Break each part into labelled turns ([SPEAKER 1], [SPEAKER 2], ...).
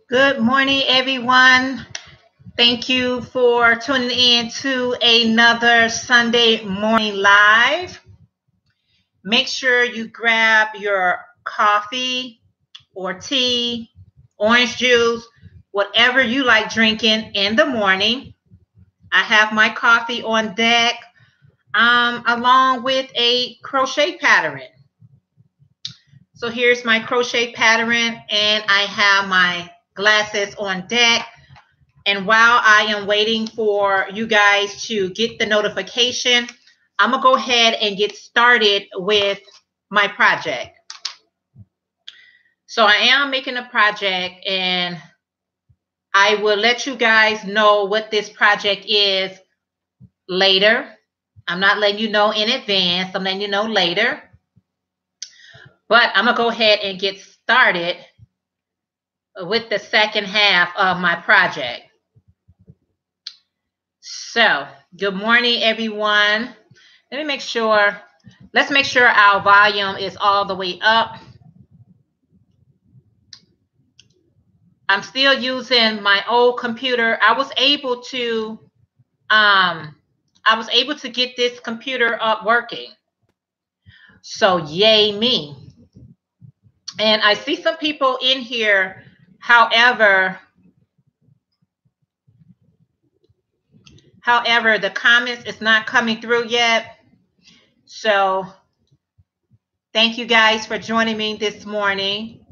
[SPEAKER 1] Good morning, everyone. Thank you for tuning in to another Sunday morning live. Make sure you grab your coffee or tea, orange juice, whatever you like drinking in the morning. I have my coffee on deck, along with a crochet pattern. So here's my crochet pattern, and I have my glasses on deck. And while I am waiting for you guys to get the notification, I'm going to go ahead and get started with my project. So I am making a project, and I will let you guys know what this project is later. I'm not letting you know in advance. I'm letting you know later. But I'm going to go ahead and get started with the second half of my project. So, good morning, everyone. Let's make sure our volume is all the way up. I'm still using my old computer. I was able to get this computer up working. So yay me. And I see some people in here. However, the comments is not coming through yet. So thank you guys for joining me this morning.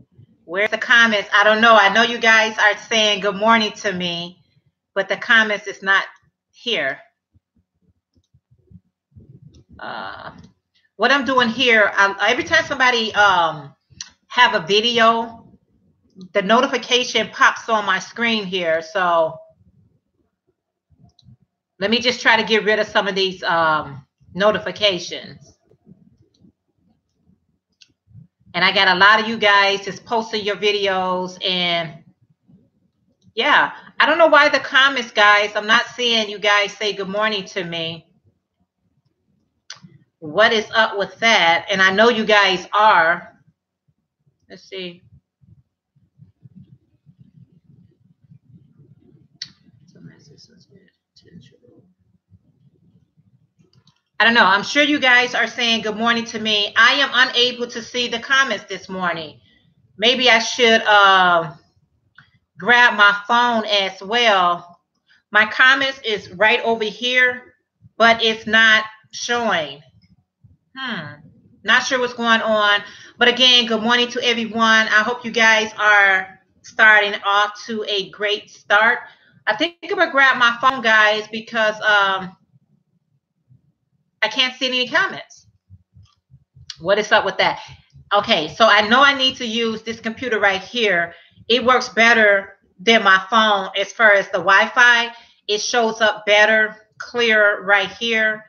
[SPEAKER 1] Where's the comments? I don't know. I know you guys are saying good morning to me, but the comments is not here. What I'm doing here, every time somebody have a video, the notification pops on my screen here. So let me just try to get rid of some of these notifications. And I got a lot of you guys just posting your videos, and yeah, I don't know why the comments, guys, I'm not seeing you guys say good morning to me. What is up with that? And I know you guys are. Let's see. I don't know. I'm sure you guys are saying good morning to me. I am unable to see the comments this morning. Maybe I should grab my phone as well. My comments is right over here, but it's not showing. Not sure what's going on. But again, good morning to everyone. I hope you guys are starting off to a great start. I think I'm going to grab my phone, guys, because I can't see any comments. What is up with that? Okay, so I know I need to use this computer right here. It works better than my phone as far as the Wi-Fi. It shows up better, clearer right here.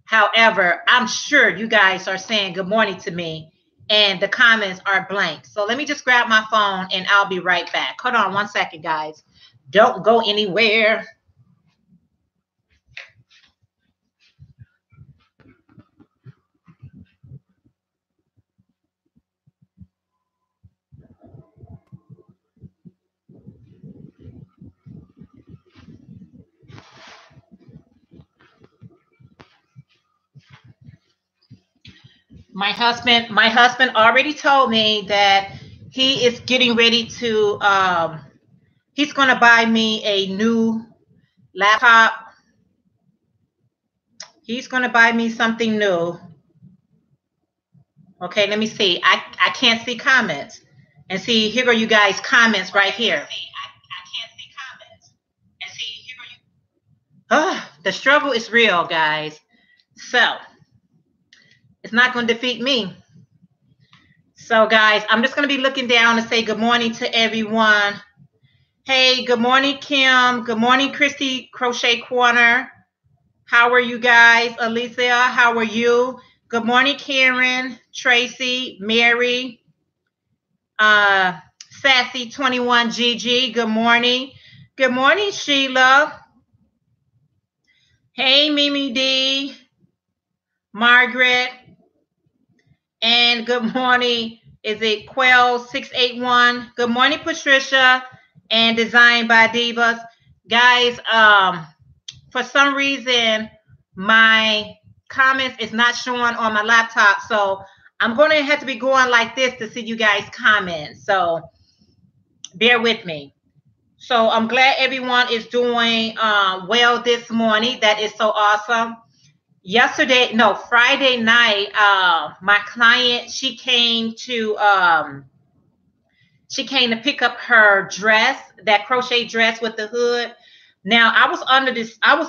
[SPEAKER 1] However, I'm sure you guys are saying good morning to me, and the comments are blank. So let me just grab my phone, and I'll be right back. Hold on one second, guys. Don't go anywhere. My husband already told me that he is getting ready to he's going to buy me a new laptop. He's going to buy me something new. Okay, let me see. I can't see comments. And see, here are you guys' comments right here. I can't see comments. And see, here are you. The struggle is real, guys. So it's not going to defeat me. So, guys, I'm just going to be looking down and say good morning to everyone. Hey, good morning, Kim. Good morning, Christy Crochet Corner. How are you guys? Alicia, how are you? Good morning, Karen, Tracy, Mary, Sassy21GG. Good morning. Good morning, Sheila. Hey, Mimi D, Margaret, and good morning. Is it Quell681? Good morning, Patricia. and designed by Divas. Guys, for some reason, my comments is not showing on my laptop. So I'm going to have to be going like this to see you guys comment. So bear with me. So I'm glad everyone is doing well this morning. That is so awesome. Friday night, my client, she came to pick up her dress, that crochet dress with the hood. Now I was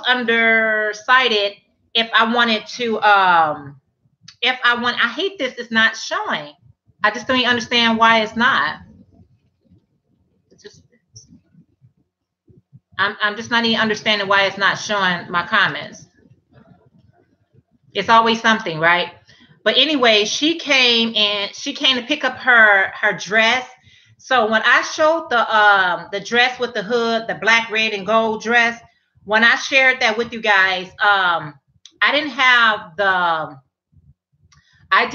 [SPEAKER 1] undecided if I wanted to I hate this, it's not showing. I just don't even understand why it's not. I'm just not even understanding why it's not showing my comments. It's always something, right? But anyway, she came to pick up her dress. So when I showed the dress with the hood, the black, red, and gold dress, when I shared that with you guys, I did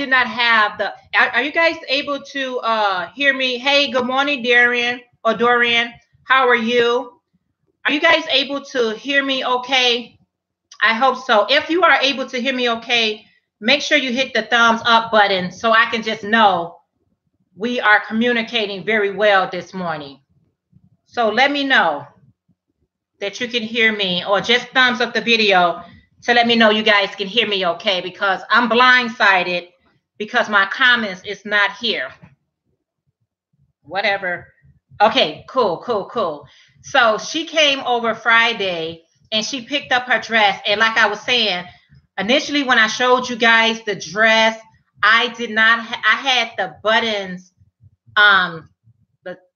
[SPEAKER 1] not have the. Are you guys able to hear me? Hey, good morning, Dorian. How are you? Are you guys able to hear me okay? I hope so. If you are able to hear me okay, make sure you hit the thumbs up button so I can just know we are communicating very well this morning. So let me know that you can hear me, or just thumbs up the video to let me know you guys can hear me okay, because I'm blindsided because my comments is not here. Whatever. Okay, cool. So she came over Friday and she picked up her dress. And like I was saying, initially when I showed you guys the dress, I had the buttons, the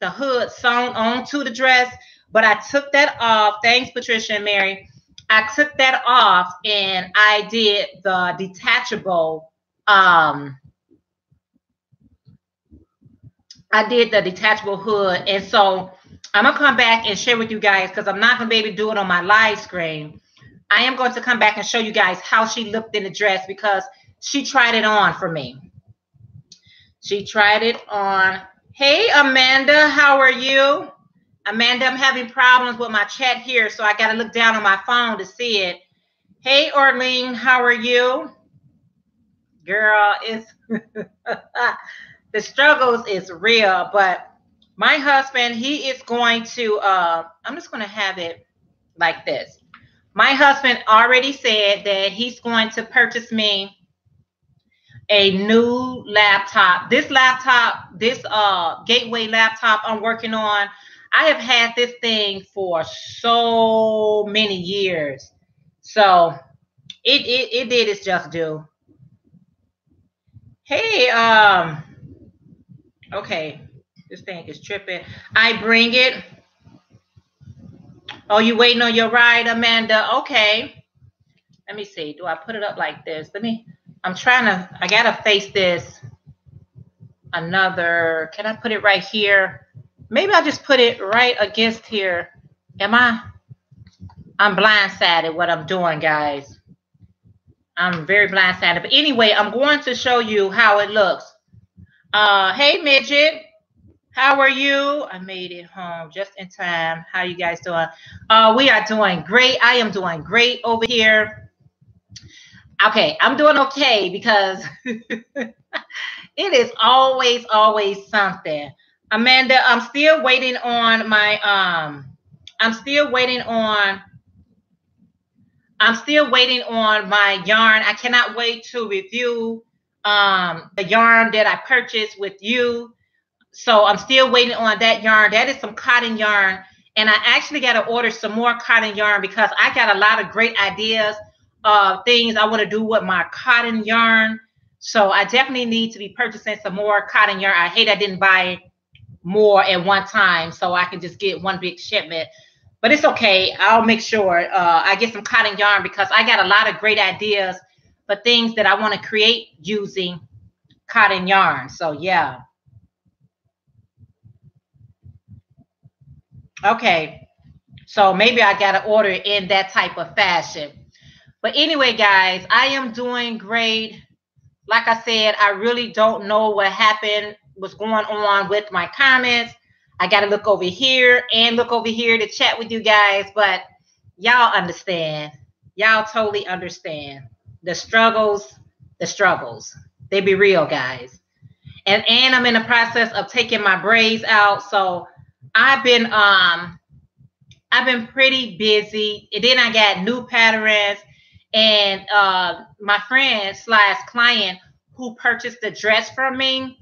[SPEAKER 1] hood sewn onto the dress, but I took that off. Thanks, Patricia and Mary. I took that off and I did the detachable, hood. And so I'm going to come back and share with you guys, because I'm not going to be able to do it on my live screen. I am going to come back and show you guys how she looked in the dress, because she tried it on for me. She tried it on. Hey, Amanda, how are you? Amanda, I'm having problems with my chat here, so I got to look down on my phone to see it. Hey, Orlean, how are you? Girl, it's the struggles is real, but my husband, he is going to, I'm just going to have it like this. My husband already said that he's going to purchase me a new laptop. This Gateway laptop I'm working on, I have had this thing for so many years. So it did its just due. Hey, okay, this thing is tripping. I bring it. Oh, you waiting on your ride, Amanda? Okay. Let me see. Do I put it up like this? I gotta face this. Can I put it right here? Maybe I'll just put it right against here. I'm blindsided what I'm doing, guys. I'm very blindsided. But anyway, I'm going to show you how it looks. Hey, Midget. How are you? I made it home just in time. How you guys doing? We are doing great. I am doing great over here. Okay, I'm doing okay, because it is always something. Amanda, I'm still waiting on my yarn. I cannot wait to review the yarn that I purchased with you. So I'm still waiting on that yarn. That is some cotton yarn. And I actually got to order some more cotton yarn, because I got a lot of great ideas of things I want to do with my cotton yarn. So I definitely need to be purchasing some more cotton yarn. I hate I didn't buy more at one time, so I can just get one big shipment. But it's okay. I'll make sure I get some cotton yarn, because I got a lot of great ideas for things that I want to create using cotton yarn. So yeah. Okay, so maybe I got to order in that type of fashion. But anyway, guys, I am doing great. Like I said, I really don't know what happened, what's going on with my comments. I got to look over here and look over here to chat with you guys, but y'all understand. Y'all totally understand the struggles, They be real, guys. And I'm in the process of taking my braids out, so I've been pretty busy. And then I got new patterns, and my friend / client who purchased the dress from me,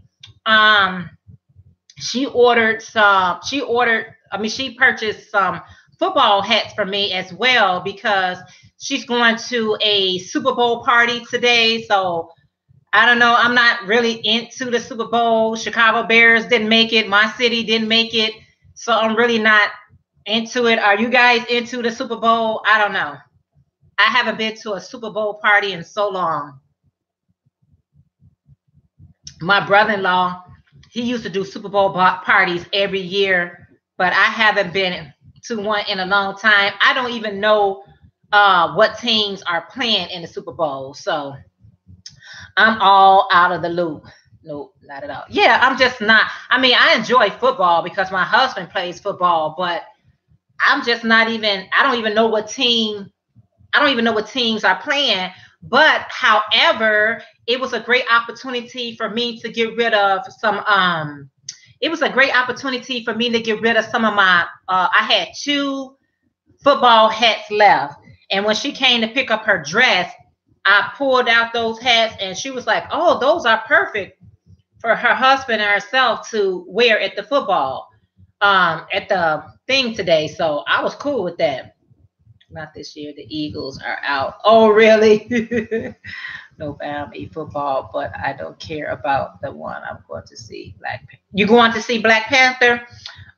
[SPEAKER 1] she purchased some football hats for me as well, because she's going to a Super Bowl party today. So I don't know. I'm not really into the Super Bowl. Chicago Bears didn't make it. My city didn't make it. So I'm really not into it. Are you guys into the Super Bowl? I don't know. I haven't been to a Super Bowl party in so long. My brother-in-law, he used to do Super Bowl parties every year, but I haven't been to one in a long time. I don't even know what teams are playing in the Super Bowl. So I'm all out of the loop. Nope, not at all. Yeah, I'm just not. I mean, I enjoy football because my husband plays football, but I'm just not even, I don't even know what teams are playing. But however, it was a great opportunity for me to get rid of some of my I had 2 football hats left. And when she came to pick up her dress, I pulled out those hats, and she was like, "Oh, those are perfect for her husband and herself to wear at the football at the thing today." So I was cool with that. Not this year. The Eagles are out. Oh, really? Nope, I don't eat football, but I don't care about the one I'm going to see. You going to see Black Panther?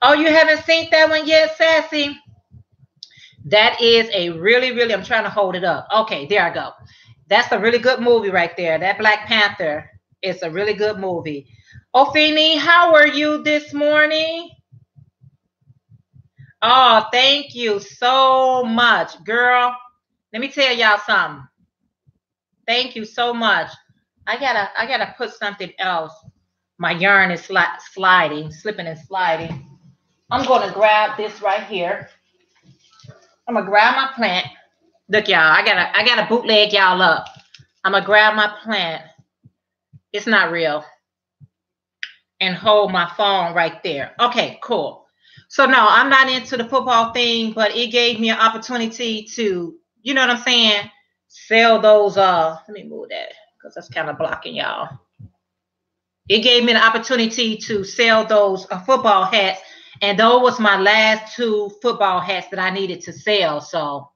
[SPEAKER 1] Oh, you haven't seen that one yet, Sassy? That is a really, really, I'm trying to hold it up. Okay, there I go. That's a really good movie right there. That Black Panther is a really good movie. Ophini, how are you this morning? Oh, thank you so much, girl. Let me tell y'all something. Thank you so much. I gotta put something else. My yarn is slipping and sliding. I'm gonna grab this right here. I'm gonna grab my plant. Look, y'all, I gotta bootleg y'all up. I'm gonna grab my plant. It's not real. And hold my phone right there. Okay, cool. So no, I'm not into the football thing, but it gave me an opportunity to, you know what I'm saying, sell those. Let me move that because that's kind of blocking y'all. It gave me an opportunity to sell those football hats, and those was my last 2 football hats that I needed to sell. So,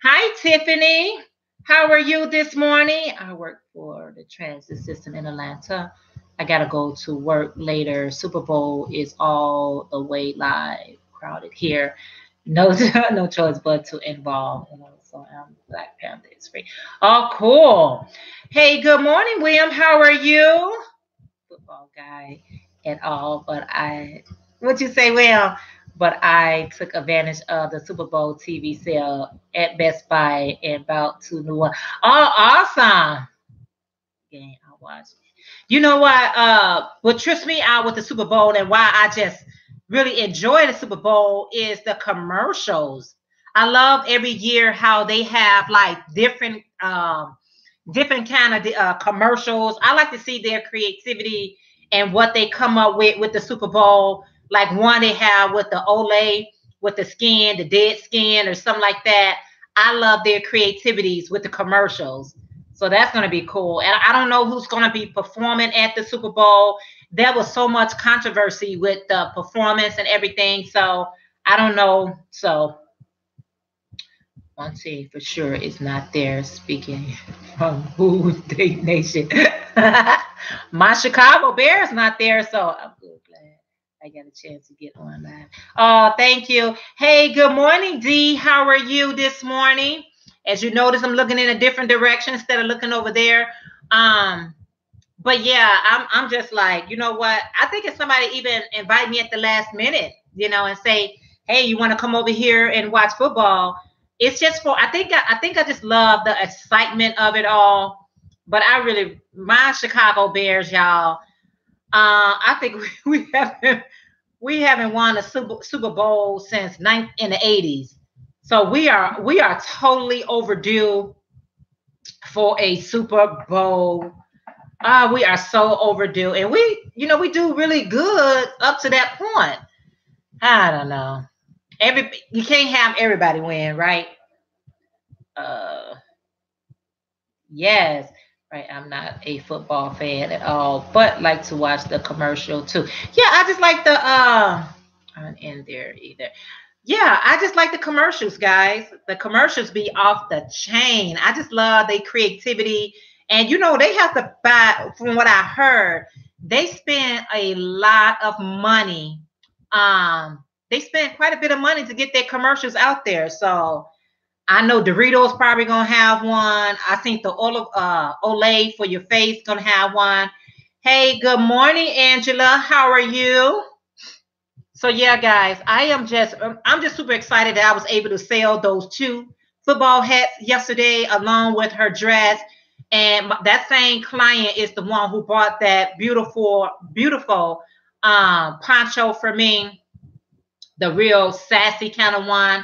[SPEAKER 1] hi Tiffany, how are you this morning? I work for the transit system in Atlanta. I gotta go to work later. Super Bowl is all the way live, crowded here. No, no choice but to involve. So Black Panther is free. Oh, cool. Hey, good morning, William. How are you? Football guy at all, but what'd you say, William? But I took advantage of the Super Bowl TV sale at Best Buy and about to new one. Oh, awesome. Game I watched. You know what trips me out with the Super Bowl and why I just really enjoy the Super Bowl is the commercials. I love every year how they have like different kind of commercials. I like to see their creativity and what they come up with the Super Bowl. Like one they have with the Olay, with the skin, the dead skin or something like that. I love their creativities with the commercials. So that's going to be cool. And I don't know who's going to be performing at the Super Bowl. There was so much controversy with the performance and everything. So I don't know. So one team for sure is not there. Speaking from Who Day Nation. My Chicago Bears not there. So I'm good, glad I got a chance to get online. Oh, thank you. Hey, good morning, Dee. How are you this morning? As you notice, I'm looking in a different direction instead of looking over there. But yeah, I'm just like, you know what? I think if somebody even invite me at the last minute, and say, hey, you want to come over here and watch football? It's just I think I just love the excitement of it all. But my Chicago Bears, y'all, I think we haven't We haven't won a Super Bowl since in the 80s. So we are totally overdue for a Super Bowl. We are so overdue. And we do really good up to that point. I don't know. You can't have everybody win, right? Uh yes. Right. I'm not a football fan at all, but like to watch the commercial too. Yeah, I just like the aren't in there either. Yeah, I just like the commercials, guys. The commercials be off the chain. I just love their creativity. And they have to buy, from what I heard, they spend a lot of money. They spend quite a bit of money to get their commercials out there. So I know Doritos probably gonna have one. I think the Olay for your face gonna have one. Hey, good morning, Angela. How are you? So yeah, guys, I'm just super excited that I was able to sell those two football hats yesterday along with her dress. And that same client is the one who bought that beautiful, beautiful poncho for me, the real sassy kind of one.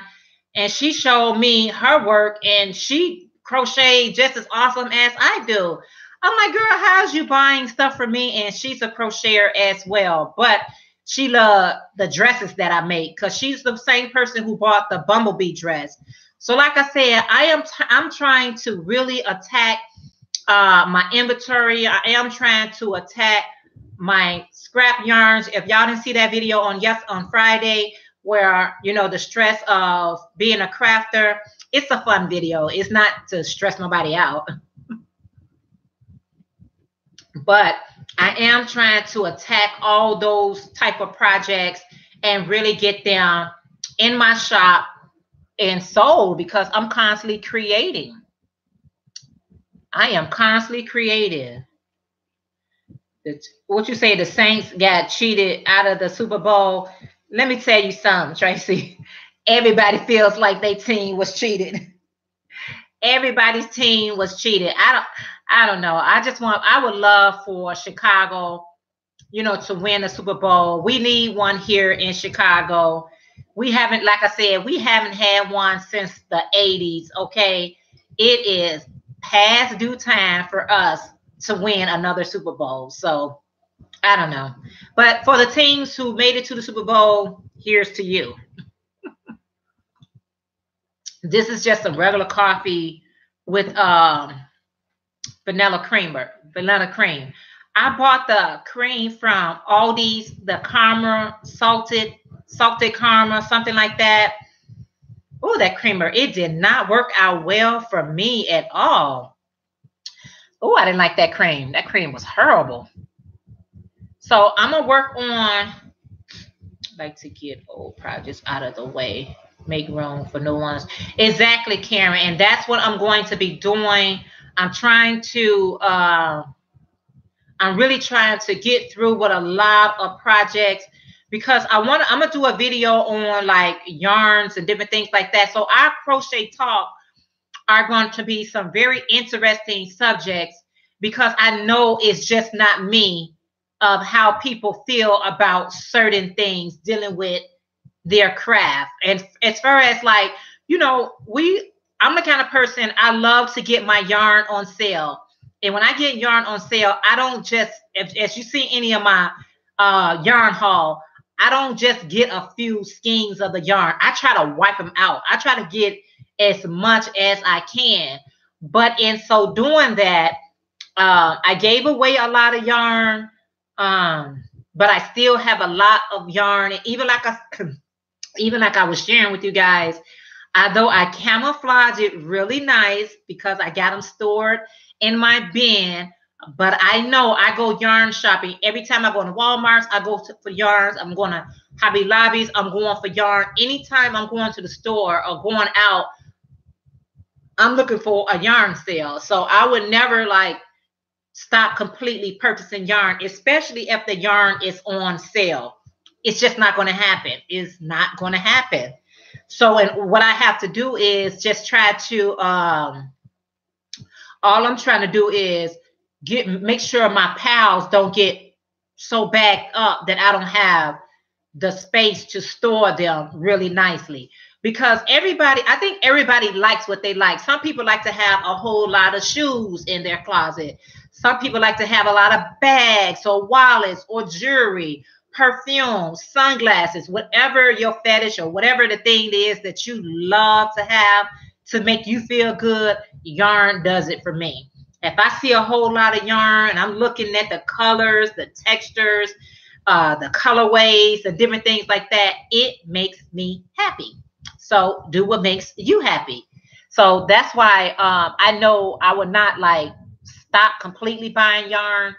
[SPEAKER 1] And she showed me her work and she crocheted just as awesome as I do. I'm like, girl, how's you buying stuff for me? And she's a crocheter as well. But she loved the dresses that I make because she's the same person who bought the bumblebee dress. So, like I said, I'm trying to really attack my inventory. I am trying to attack my scrap yarns. If y'all didn't see that video on Friday, where the stress of being a crafter, it's a fun video. It's not to stress nobody out. But I am trying to attack all those type of projects and really get them in my shop and sold because I'm constantly creating. I am constantly creative. What you say, the Saints got cheated out of the Super Bowl? Let me tell you something, Tracy. Everybody feels like their team was cheated. Everybody's team was cheated. I don't know. I would love for Chicago, to win the Super Bowl. We need one here in Chicago. We haven't, like I said, we haven't had one since the 80s. Okay. It is past due time for us to win another Super Bowl. So I don't know. But for the teams who made it to the Super Bowl, here's to you. This is just a regular coffee with vanilla cream. I bought the cream from Aldi's, the caramel, salted caramel, something like that. Oh, that creamer, it did not work out well for me at all. Oh, I didn't like that cream. That cream was horrible. So I'm going to work on, like to get old projects out of the way, make room for new ones. Exactly, Karen. And that's what I'm going to be doing. I'm really trying to get through with a lot of projects because I'm going to do a video on like yarns and different things like that. So our crochet talk are going to be some very interesting subjects because I know it's just not me of how people feel about certain things dealing with their craft. And as far as like, I'm the kind of person, I love to get my yarn on sale. And when I get yarn on sale, I don't just, as you see any of my yarn haul, I don't just get a few skeins of the yarn. I try to wipe them out. I try to get as much as I can. But in so doing that, I gave away a lot of yarn, but I still have a lot of yarn. And even like I was sharing with you guys, although I camouflage it really nice because I got them stored in my bin, but I know I go yarn shopping. Every time I go to Walmart, I go for yarns. I'm going to Hobby Lobbies. I'm going for yarn. Anytime I'm going to the store or going out, I'm looking for a yarn sale. So I would never like stop completely purchasing yarn, especially if the yarn is on sale. It's just not going to happen. It's not going to happen. So, and what I have to do is just try to, all I'm trying to do is make sure my pals don't get so backed up that I don't have the space to store them really nicely. Because I think everybody likes what they like. Some people like to have a whole lot of shoes in their closet. Some people like to have a lot of bags or wallets or jewelry, perfume, sunglasses, whatever your fetish or whatever the thing is that you love to have to make you feel good. Yarn does it for me. If I see a whole lot of yarn and I'm looking at the colors, the textures, the colorways, the different things like that, it makes me happy. So do what makes you happy. So that's why I know I would not like stop completely buying yarn.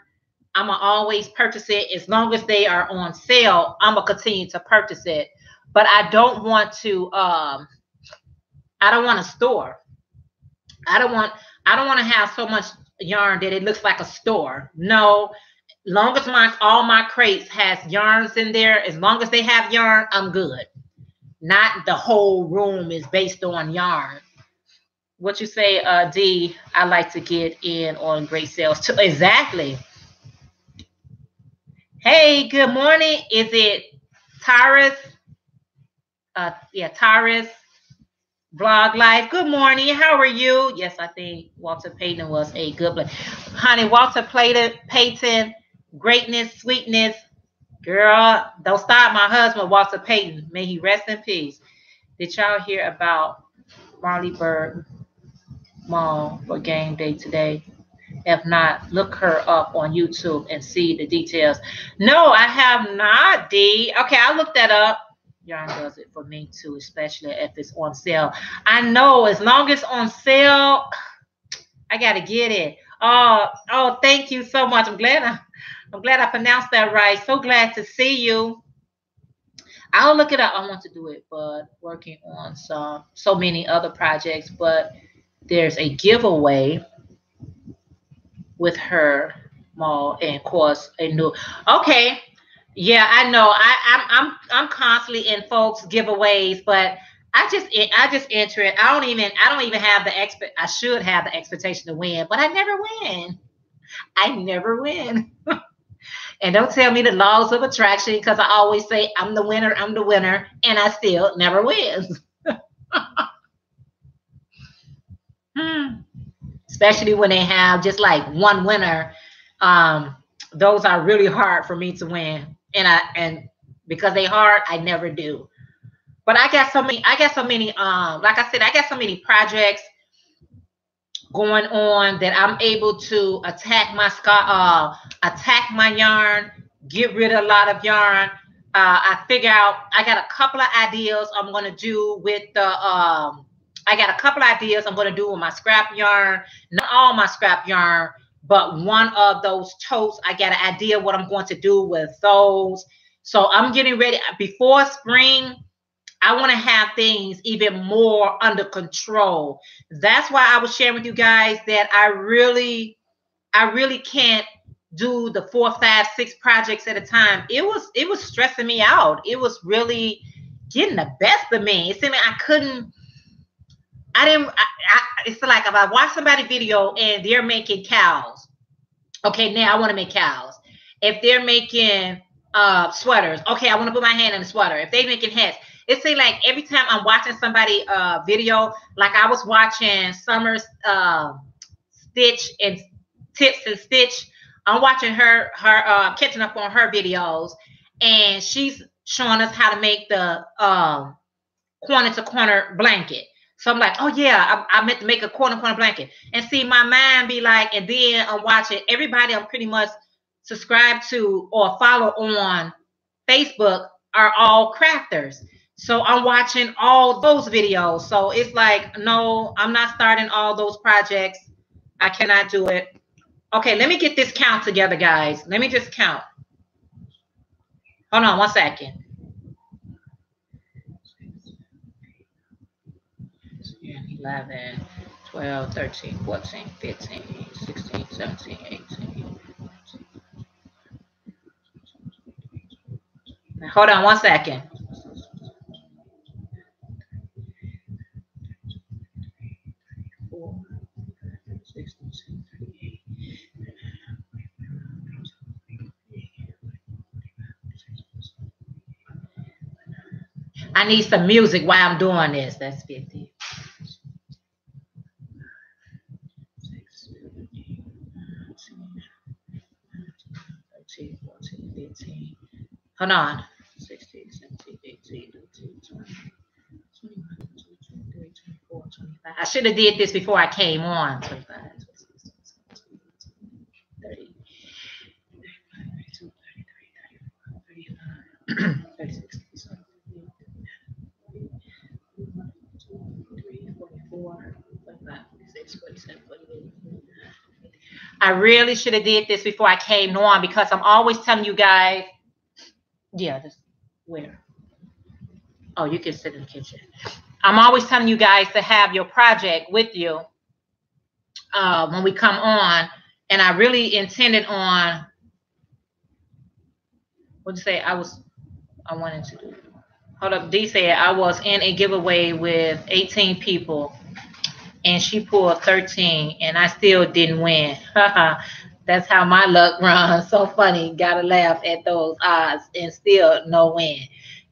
[SPEAKER 1] I'm gonna always purchase it as long as they are on sale. I'm gonna continue to purchase it, but I don't want to. I don't want to store. I don't want. I don't want to have so much yarn that it looks like a store. No, long as all my crates has yarns in there, as long as they have yarn, I'm good. Not the whole room is based on yarn. What you say, D? I like to get in on great sales too. Exactly. Hey, good morning. Is it Taurus? Yeah, Taurus Blog Life. Good morning. How are you? Yes, I think Walter Payton was a good player. Honey, Walter Payton, greatness, sweetness. Girl, don't stop my husband, Walter Payton. May he rest in peace. Did y'all hear about Marley Bird Mall for game day today? If not, look her up on YouTube and see the details. No, I have not, D. Okay, I'll look that up. Yarn does it for me too, especially if it's on sale. I know as long as it's on sale, I gotta get it. Oh, thank you so much. I'm glad I pronounced that right. So glad to see you. I'll look it up. I want to do it, but working on so many other projects. But there's a giveaway with her mall, and of course a new. Okay, yeah, I know. I'm constantly in folks giveaways, but I just enter it. I don't even have the expect. I should have the expectation to win, but I never win. I never win. And don't tell me the laws of attraction because I always say I'm the winner, and I still never win. Hmm. Especially when they have just like one winner. Um, those are really hard for me to win, and because they hard, I never do. But I got so many. I got so many. Like I said, I got so many projects going on that I'm able to attack my yarn, get rid of a lot of yarn. I figure out I got a couple of ideas I'm gonna do with the I got a couple of ideas I'm gonna do with my scrap yarn. Not all my scrap yarn, but one of those totes. I got an idea what I'm going to do with those. So I'm getting ready before spring. I want to have things even more under control. That's why I was sharing with you guys that I really can't do the 4, 5, 6 projects at a time. It was stressing me out. It was really getting the best of me. It seemed like I couldn't. I didn't. It's like if I watch somebody video and they're making cows. Okay, now I want to make cows. If they're making sweaters, okay, I want to put my hand in the sweater. If they're making hats, it seems like every time I'm watching somebody video, like I was watching Summer's Stitch and Tips and Stitch. I'm watching her catching up on her videos, and she's showing us how to make the corner to corner blanket. So I'm like, oh yeah, I meant to make a corner blanket. And see, my mind be like, and then I'm watching everybody I'm pretty much subscribed to or follow on Facebook are all crafters. So I'm watching all those videos. So it's like, no, I'm not starting all those projects. I cannot do it. Okay, let me get this count together, guys. Let me just count. Hold on 1 second. 11, 12, 13, 14, 15, 16, 17, 18. Hold on 1 second. I need some music while I'm doing this. That's 50. 13, 14, 15. Hold on. 16, 17, 18, 19, 20, 21, 22, 23, 24, 25. I should have did this before I came on. 25, 26, 27, 28, 30, 35, 36, 37, 44, 45, 46, 47, 48. I really should have did this before I came on because I'm always telling you guys. Yeah, this where? Oh, you can sit in the kitchen. I'm always telling you guys to have your project with you when we come on, and I really intended on. What'd you say? I wanted to do. Hold up. D said I was in a giveaway with 18 people, and she pulled 13, and I still didn't win. That's how my luck runs. So funny. Gotta laugh at those odds and still no win.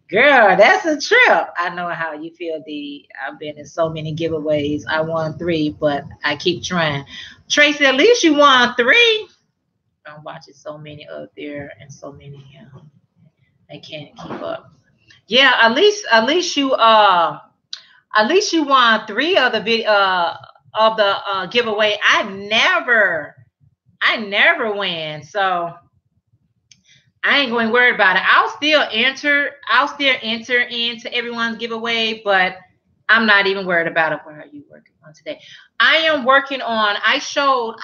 [SPEAKER 1] Girl, that's a trip. I know how you feel, D. I've been in so many giveaways. I won 3, but I keep trying. Tracy, at least you won 3. I'm watching so many up there and so many. I can't keep up. Yeah, at least you won 3 of the giveaway. I never win, so I ain't going to worry about it. I'll still enter into everyone's giveaway, but I'm not even worried about it. What are you working on today? I am working on. I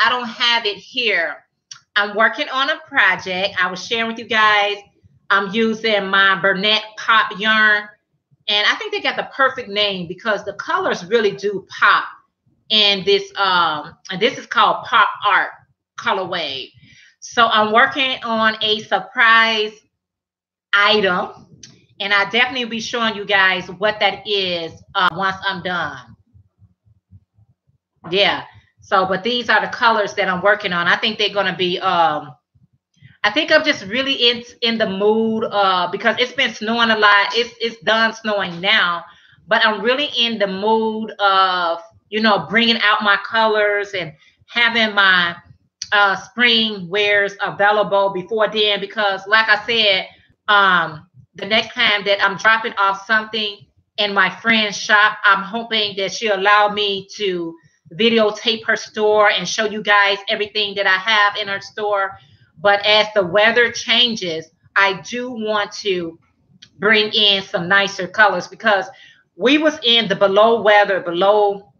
[SPEAKER 1] don't have it here. I'm working on a project. I was sharing with you guys. I'm using my Bernat Pop yarn, and I think they got the perfect name because the colors really do pop in this. And this is called Pop Art colorway. So I'm working on a surprise item, and I'll definitely be showing you guys what that is once I'm done. Yeah. So, but these are the colors that I'm working on. I think they're going to be, I think I'm just really in the mood because it's been snowing a lot. It's done snowing now, but I'm really in the mood of, bringing out my colors and having my spring wares available before then, because like I said, the next time that I'm dropping off something in my friend's shop, I'm hoping that she'll allow me to videotape her store and show you guys everything that I have in her store. But as the weather changes, I do want to bring in some nicer colors because we was in the below weather, below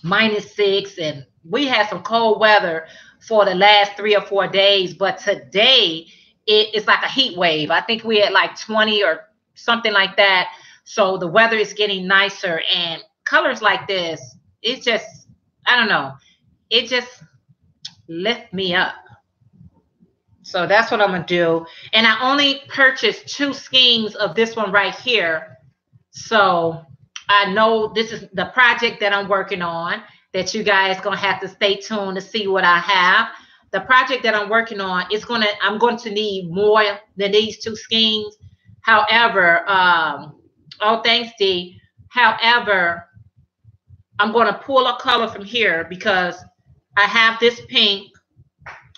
[SPEAKER 1] -6, and we had some cold weather for the last 3 or 4 days. But today it's like a heat wave. I think we had like 20 or something like that. So the weather is getting nicer, and colors like this, it's just, I don't know, it just lift me up. So that's what I'm going to do. And I only purchased 2 skeins of this one right here. So I know this is the project that I'm working on, that you guys going to have to stay tuned to see what I have. The project that I'm working on is I'm going to need more than these 2 skeins. However, oh, thanks, D. However, I'm going to pull a color from here because I have this pink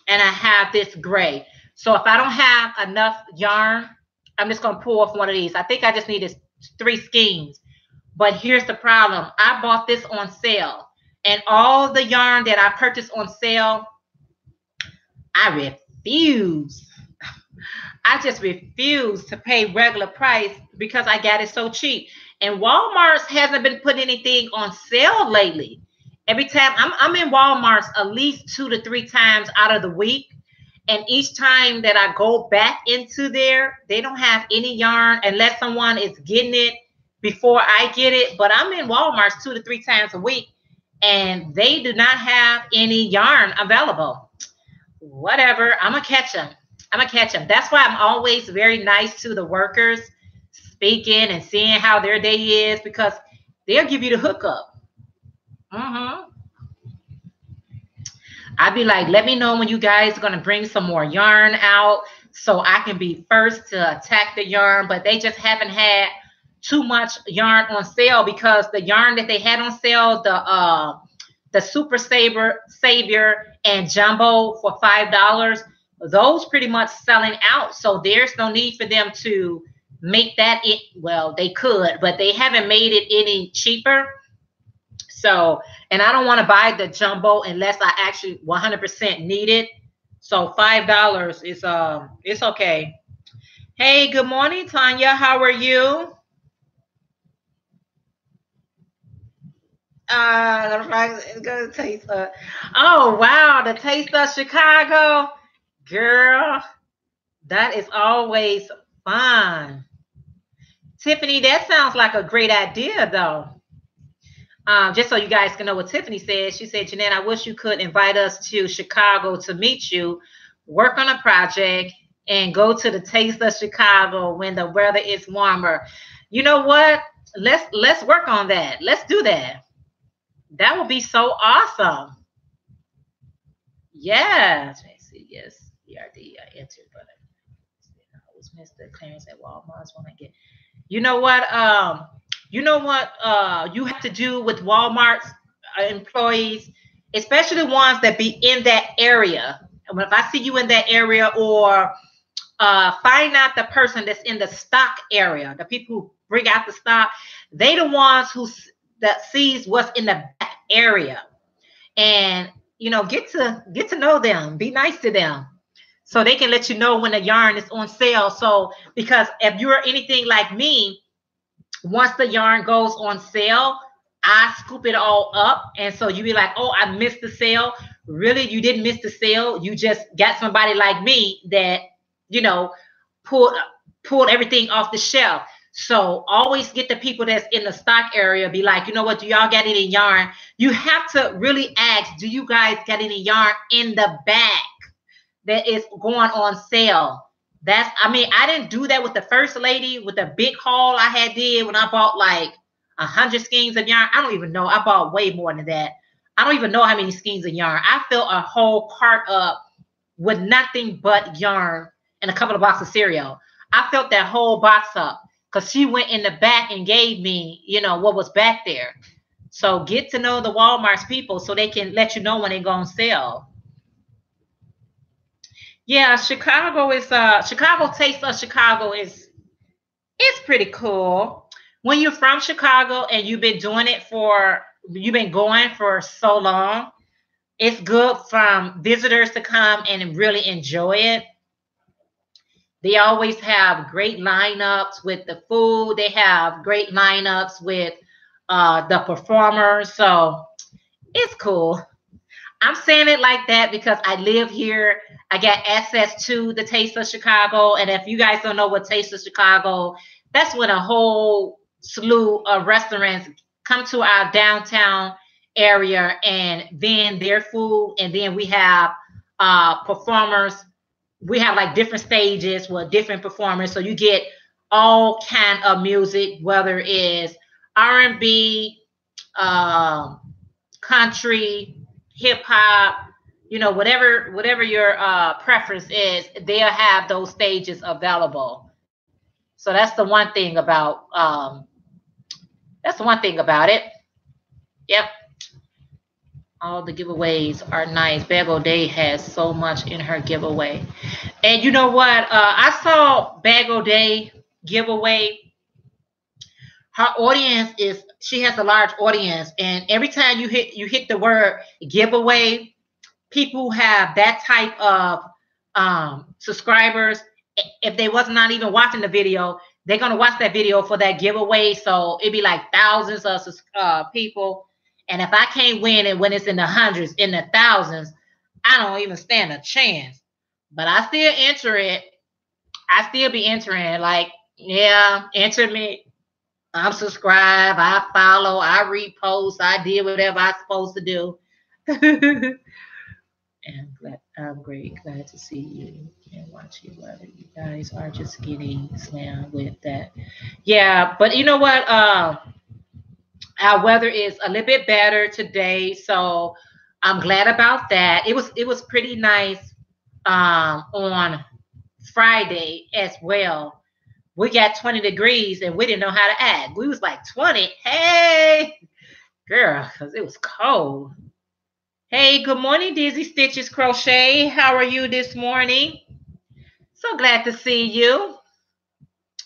[SPEAKER 1] and I have this gray. So if I don't have enough yarn, I'm just going to pull off one of these. I think I just needed 3 skeins. But here's the problem. I bought this on sale. And all the yarn that I purchased on sale, I refuse. I just refuse to pay regular price because I got it so cheap. And Walmart hasn't been putting anything on sale lately. Every time I'm in Walmart at least 2 to 3 times out of the week. And each time that I go back into there, they don't have any yarn unless someone is getting it before I get it. But I'm in Walmart 2 to 3 times a week, and they do not have any yarn available. Whatever, I'm going to catch them. That's why I'm always very nice to the workers, speaking and seeing how their day is, because they'll give you the hookup. I'd be like, let me know when you guys are going to bring some more yarn out so I can be first to attack the yarn. But they just haven't had too much yarn on sale, because the yarn that they had on sale, the Super Savior and Jumbo for $5, those pretty much selling out. So there's no need for them to make that it. Well, they could, but they haven't made it any cheaper. So, and I don't want to buy the Jumbo unless I actually 100% need it. So $5 is it's okay. Hey, good morning, Tanya. How are you? Gonna taste. Oh wow, the Taste of Chicago, girl. That is always fun. Tiffany, that sounds like a great idea, though. Just so you guys can know what Tiffany said. She said, Jeanette, I wish you could invite us to Chicago to meet you, work on a project, and go to the Taste of Chicago when the weather is warmer. You know what? Let's work on that. Let's do that. That would be so awesome. Yes. Yes. BRD, I entered, but I always miss the clearance at Walmart when I get. You know what? You have to do with Walmart's employees, especially the ones that be in that area. And if I see you in that area, or find out the person that's in the stock area, the people who bring out the stock, they the ones that sees what's in the back area, and get to know them, be nice to them, so they can let you know when the yarn is on sale. So because if you're anything like me, once the yarn goes on sale, I scoop it all up, and so you be like, oh, I missed the sale. Really, you didn't miss the sale. You just got somebody like me that pulled everything off the shelf. So always get the people that's in the stock area, be like, you know what, do y'all got any yarn? You have to really ask, do you guys got any yarn in the back that is going on sale? I didn't do that with the first lady with the big haul I did when I bought like 100 skeins of yarn. I don't even know. I bought way more than that. I don't even know how many skeins of yarn. I filled a whole cart up with nothing but yarn and a couple of boxes of cereal. I filled that whole box up because she went in the back and gave me, what was back there. So get to know the Walmart's people so they can let you know when they go on sale. Yeah, Chicago Taste of Chicago is pretty cool. When you're from Chicago and you've been going for so long, it's good for visitors to come and really enjoy it. They always have great lineups with the food. They have great lineups with the performers. So it's cool. I'm saying it like that because I live here. I got access to the Taste of Chicago. And if you guys don't know what Taste of Chicago, that's when a whole slew of restaurants come to our downtown area and vend their food. And then we have performers. We have like different stages with different performers. So you get all kind of music, whether it's R&B, country, hip hop, whatever your preference is, they'll have those stages available. So that's the one thing about it. Yep. All the giveaways are nice. Bag O'Day has so much in her giveaway. And you know what? I saw Bag O'Day giveaway. Her audience she has a large audience, and every time you hit the word giveaway, people have that type of subscribers. If they was not even watching the video, they're gonna watch that video for that giveaway. So it'd be like thousands of people. And if I can't win it when it's in the hundreds, in the thousands, I don't even stand a chance. But I still enter it. I still be entering. Like, yeah, enter me. I'm subscribed. I follow. I repost. I did whatever I'm supposed to do. And I'm great. Glad to see you and watch you. Whether you guys are just getting slammed with that. Yeah, but you know what? Our weather is a little bit better today, so I'm glad about that. It was pretty nice on Friday as well. we got 20 degrees and we didn't know how to act. We was like 20. Hey, girl, because it was cold. Hey, good morning, Dizzy Stitches Crochet. How are you this morning? So glad to see you.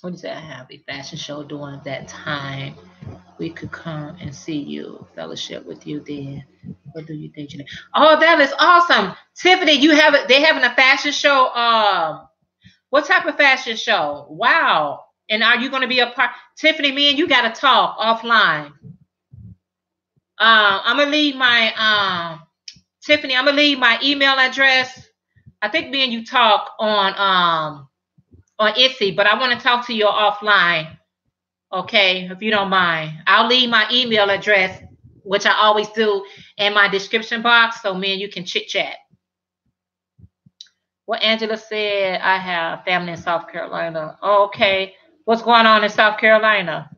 [SPEAKER 1] What is that? I have a fashion show during that time. We could come and see you, fellowship with you then. What do you think? Oh, that is awesome. Tiffany, you have it. They having a fashion show. What type of fashion show? Wow. And are you going to be a part? Tiffany, me and you got to talk offline. I'm going to leave my, Tiffany, I'm going to leave my email address. I think me and you talk on Etsy, but I want to talk to you offline. Okay, if you don't mind. I'll leave my email address, which I always do, in my description box, so me and you can chit-chat. What Angela said, I have family in South Carolina. Okay. What's going on in South Carolina?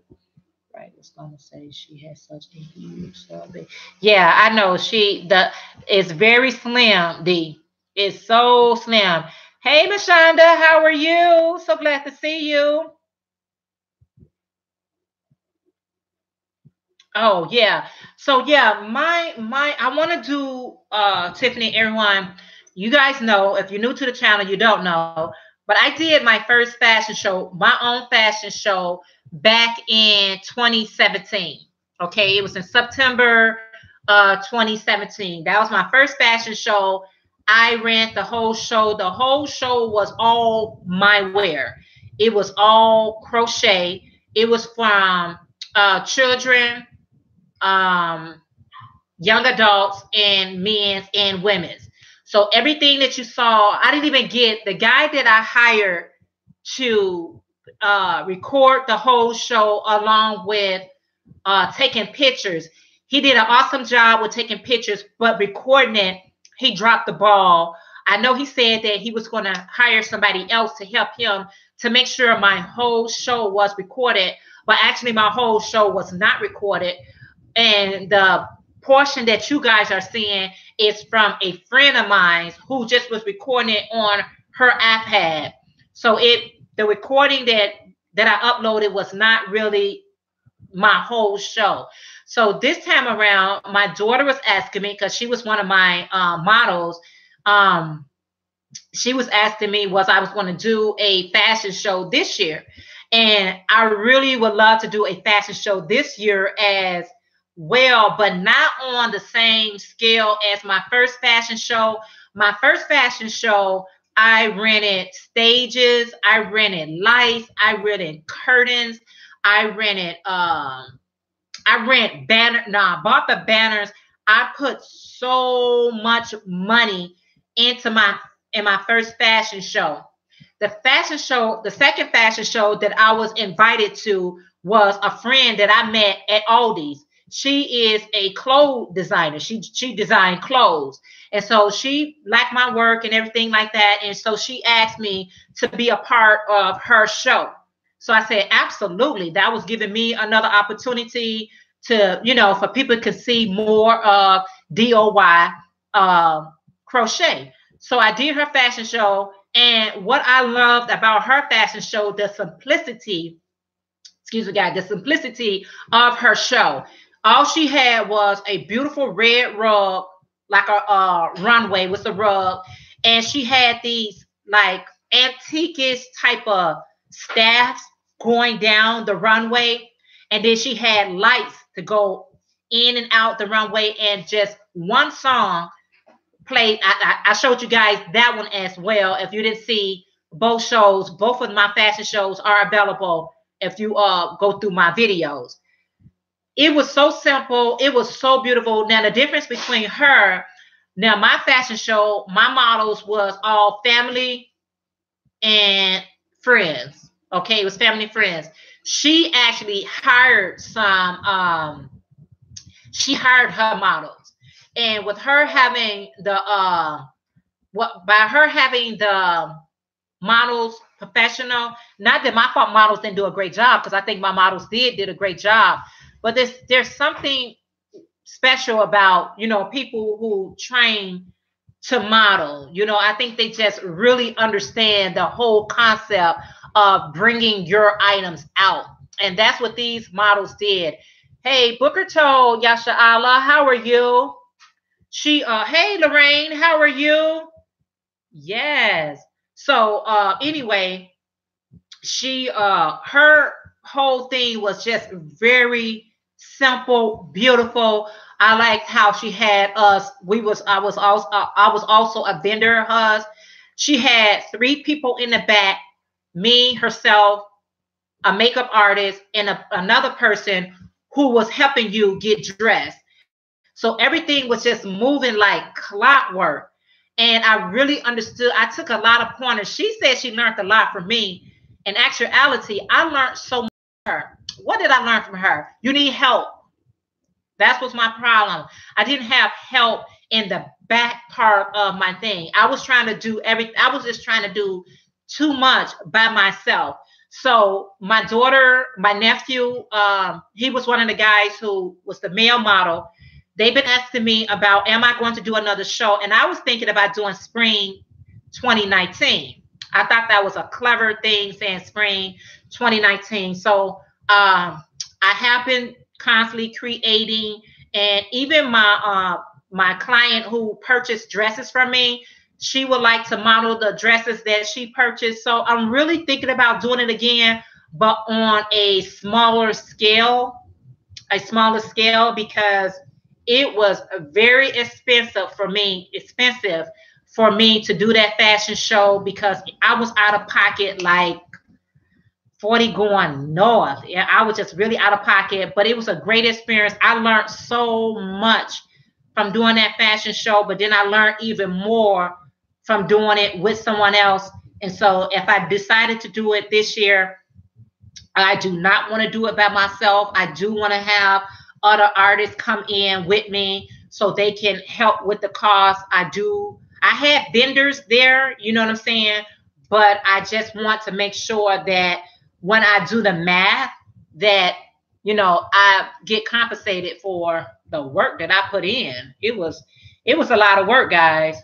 [SPEAKER 1] Right, it's going to say she has such a huge survey. Yeah, I know. It's very slim, D. It's so slim. Hey, Mashonda, how are you? So glad to see you. Oh, yeah. So, yeah, I want to do, Tiffany, everyone, you guys know, if you're new to the channel, you don't know, but I did my first fashion show, my own fashion show back in 2017. Okay, it was in September 2017. That was my first fashion show. I ran the whole show. The whole show was all my wear. It was all crochet. It was from children, young adults, and men's and women's. So everything that you saw, I didn't even get the guy that I hired to record the whole show along with taking pictures. He did an awesome job with taking pictures, but recording it, he dropped the ball. I know he said that he was going to hire somebody else to help him to make sure my whole show was recorded, but actually my whole show was not recorded. And the portion that you guys are seeing is from a friend of mine who just was recording it on her iPad. So the recording that I uploaded was not really my whole show. So this time around, my daughter was asking me, because she was one of my models. She was asking me was I was going to do a fashion show this year. And I really would love to do a fashion show this year as well, but not on the same scale as my first fashion show. My first fashion show, I rented stages, I rented lights, I rented curtains, I bought the banners. I put so much money into my first fashion show. The second fashion show that I was invited to was a friend that I met at Aldi's. She is a clothes designer. She designed clothes. And so she liked my work and everything like that. And so she asked me to be a part of her show. So I said, absolutely. That was giving me another opportunity to, for people to see more of DIY crochet. So I did her fashion show. And what I loved about her fashion show, the simplicity of her show. All she had was a beautiful red rug, like a runway with a rug. And she had these like antique-ish type of staffs going down the runway. And then she had lights to go in and out the runway, and just one song played. I showed you guys that one as well. If you didn't see both shows, both of my fashion shows are available if you go through my videos. It was so simple. It was so beautiful. Now, the difference between her, my fashion show, my models was all family and friends. Okay, it was family and friends. She actually hired she hired her models. And with her having the models professional, not that my models didn't do a great job, because I think my models did a great job, but there's something special about people who train to model. I think they just really understand the whole concept of bringing your items out. And that's what these models did. Hey, Booker told Yasha Allah, how are you? Hey, Lorraine, how are you? Yes. So, anyway, her whole thing was just very simple, beautiful. I liked how she had us. I was also a vendor. Hers. She had 3 people in the back, me, herself, a makeup artist, and another person who was helping you get dressed. So everything was just moving like clockwork. And I really understood. I took a lot of pointers. She said she learned a lot from me. In actuality, I learned so much from her. What did I learn from her? You need help. That was my problem. I didn't have help in the back part of my thing. I was trying to do everything. I was just trying to do too much by myself. So my daughter, my nephew, he was one of the guys who was the male model. They've been asking me about, am I going to do another show? And I was thinking about doing spring 2019. I thought that was a clever thing, saying spring 2019. So I have been constantly creating, and even my client who purchased dresses from me, she would like to model the dresses that she purchased. So I'm really thinking about doing it again, but on a smaller scale, because it was very expensive for me to do that fashion show, because I was out of pocket like 40 going north. Yeah, I was just really out of pocket, but it was a great experience. I learned so much from doing that fashion show, but then I learned even more from doing it with someone else. And so if I decided to do it this year, I do not want to do it by myself. I do want to have other artists come in with me so they can help with the cost. I had vendors there, you know what I'm saying? But I just want to make sure that when I do the math, that, you know, I get compensated for the work that I put in. It was a lot of work, guys.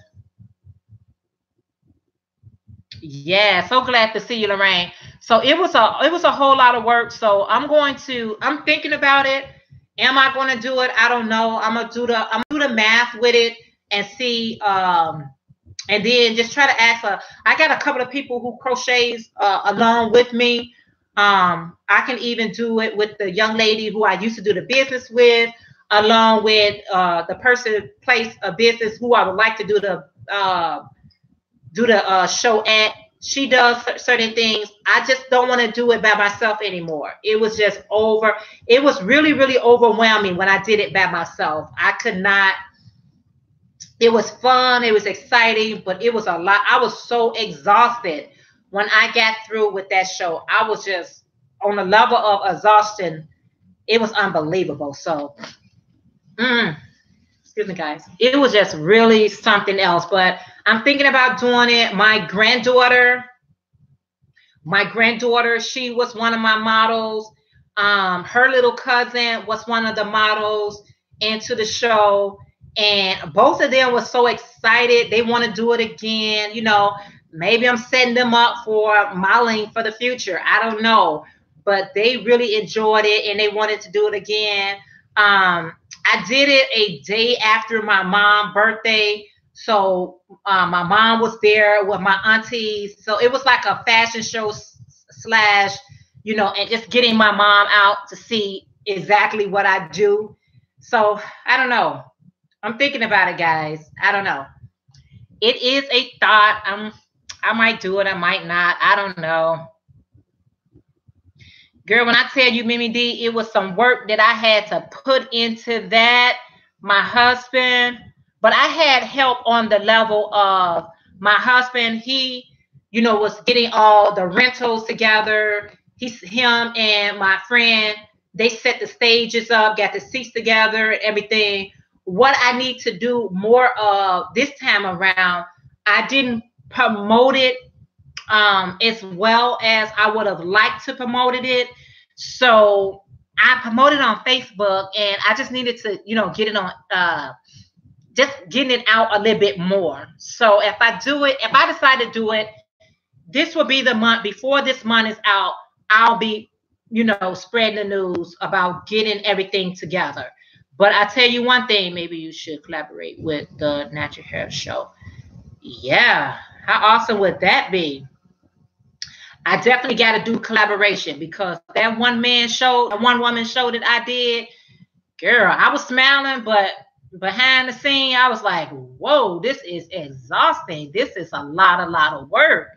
[SPEAKER 1] Yeah, so glad to see you, Lorraine. So it was a whole lot of work. So I'm thinking about it. Am I going to do it? I don't know. I'm gonna do the math with it and see, and then just try to ask I got a couple of people who crochets along with me. I can even do it with the young lady who I used to do the business with, along with the person place a business who I would like to do the show at. She does certain things. I just don't want to do it by myself anymore. It was just it was really, really overwhelming when I did it by myself. I could not. It was fun. It was exciting, but it was a lot. I was so exhausted when I got through with that show. I was just on a level of exhaustion. It was unbelievable. So, excuse me, guys. It was just really something else. But I'm thinking about doing it. My granddaughter, she was one of my models. Her little cousin was one of the models into the show. And both of them were so excited. They want to do it again. You know, maybe I'm setting them up for modeling for the future. I don't know. But they really enjoyed it and they wanted to do it again. I did it a day after my mom's birthday. So my mom was there with my aunties. So it was like a fashion show slash, you know, and just getting my mom out to see exactly what I do. So I don't know. I'm thinking about it, guys. I don't know. It is a thought. I might do it. I might not. I don't know. Girl, when I tell you, Mimi D, it was some work that I had to put into that. My husband, but I had help on the level of my husband. He, you know, was getting all the rentals together. Him and my friend, they set the stages up, got the seats together and everything. What I need to do more of this time around, I didn't promote it as well as I would have liked to promote it. So I promoted on Facebook, and I just needed to, you know, get it on, just getting it out a little bit more. So if I decide to do it, this will be the month before this month is out. I'll be, spreading the news about getting everything together. But I tell you one thing, maybe you should collaborate with the Natural Hair Show. Yeah, how awesome would that be? I definitely got to do collaboration because that one man show, that one woman show that I did, girl, I was smiling, but behind the scene, I was like, whoa, this is exhausting. This is a lot of work.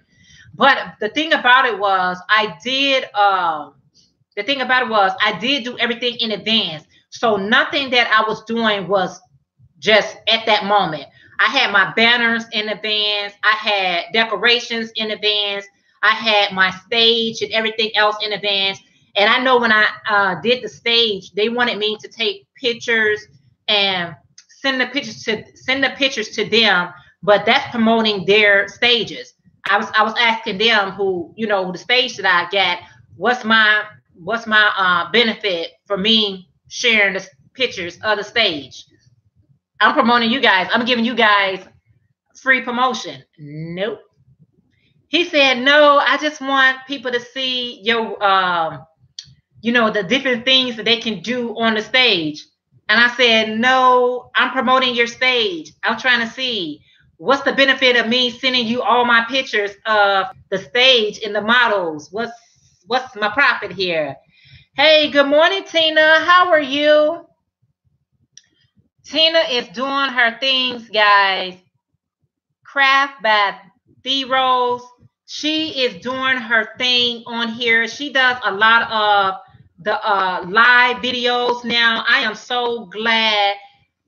[SPEAKER 1] But the thing about it was I did do everything in advance. So nothing that I was doing was just at that moment. I had my banners in advance. I had decorations in advance. I had my stage and everything else in advance. And I know when I did the stage, they wanted me to take pictures and send the pictures to them. But that's promoting their stages. I was asking them who, the stage that I got, what's my benefit for me sharing the pictures of the stage? I'm promoting you guys. I'm giving you guys free promotion. Nope. He said, no, I just want people to see your, the different things that they can do on the stage. And I said, no, I'm promoting your stage. I'm trying to see what's the benefit of me sending you all my pictures of the stage and the models. What's my profit here? Hey, good morning, Tina. How are you? Tina is doing her things, guys. Craft by D Rose. She is doing her thing on here. She does a lot of the live videos now. I am so glad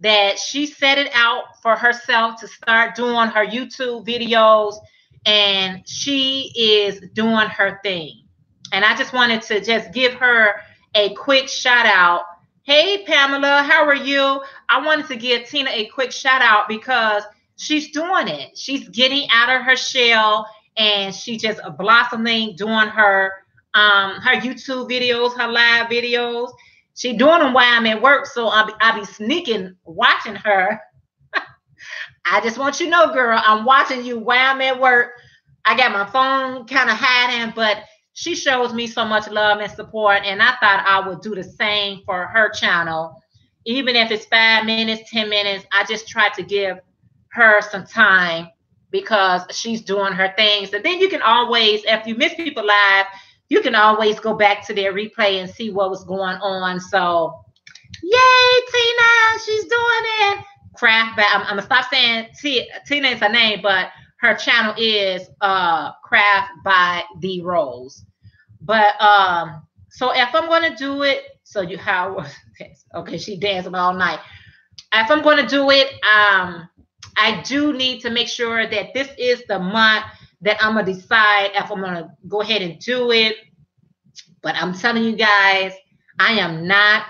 [SPEAKER 1] that she set it out for herself to start doing her YouTube videos, and she is doing her thing. And I just wanted to just give her a quick shout out. Hey, Pamela, how are you? I wanted to give Tina a quick shout out because she's doing it. She's getting out of her shell, and she just blossoming, doing her YouTube videos, her live videos. She doing them while I'm at work, so I'll be sneaking watching her. I just want you to know, girl, I'm watching you while I'm at work. I got my phone kind of hiding, but she shows me so much love and support, and I thought I would do the same for her channel. Even if it's 5 minutes, 10 minutes, I just try to give her some time because she's doing her things. And then you can always, if you miss people live, you can always go back to their replay and see what was going on. So, yay, Tina, she's doing it. Craft by, I'm gonna stop saying Tina is her name, but her channel is Craft by D Rose. But so if I'm gonna do it, okay, she dancing all night. If I'm gonna do it, I do need to make sure that this is the month that I'm gonna decide if I'm gonna go ahead and do it. But I'm telling you guys, I am not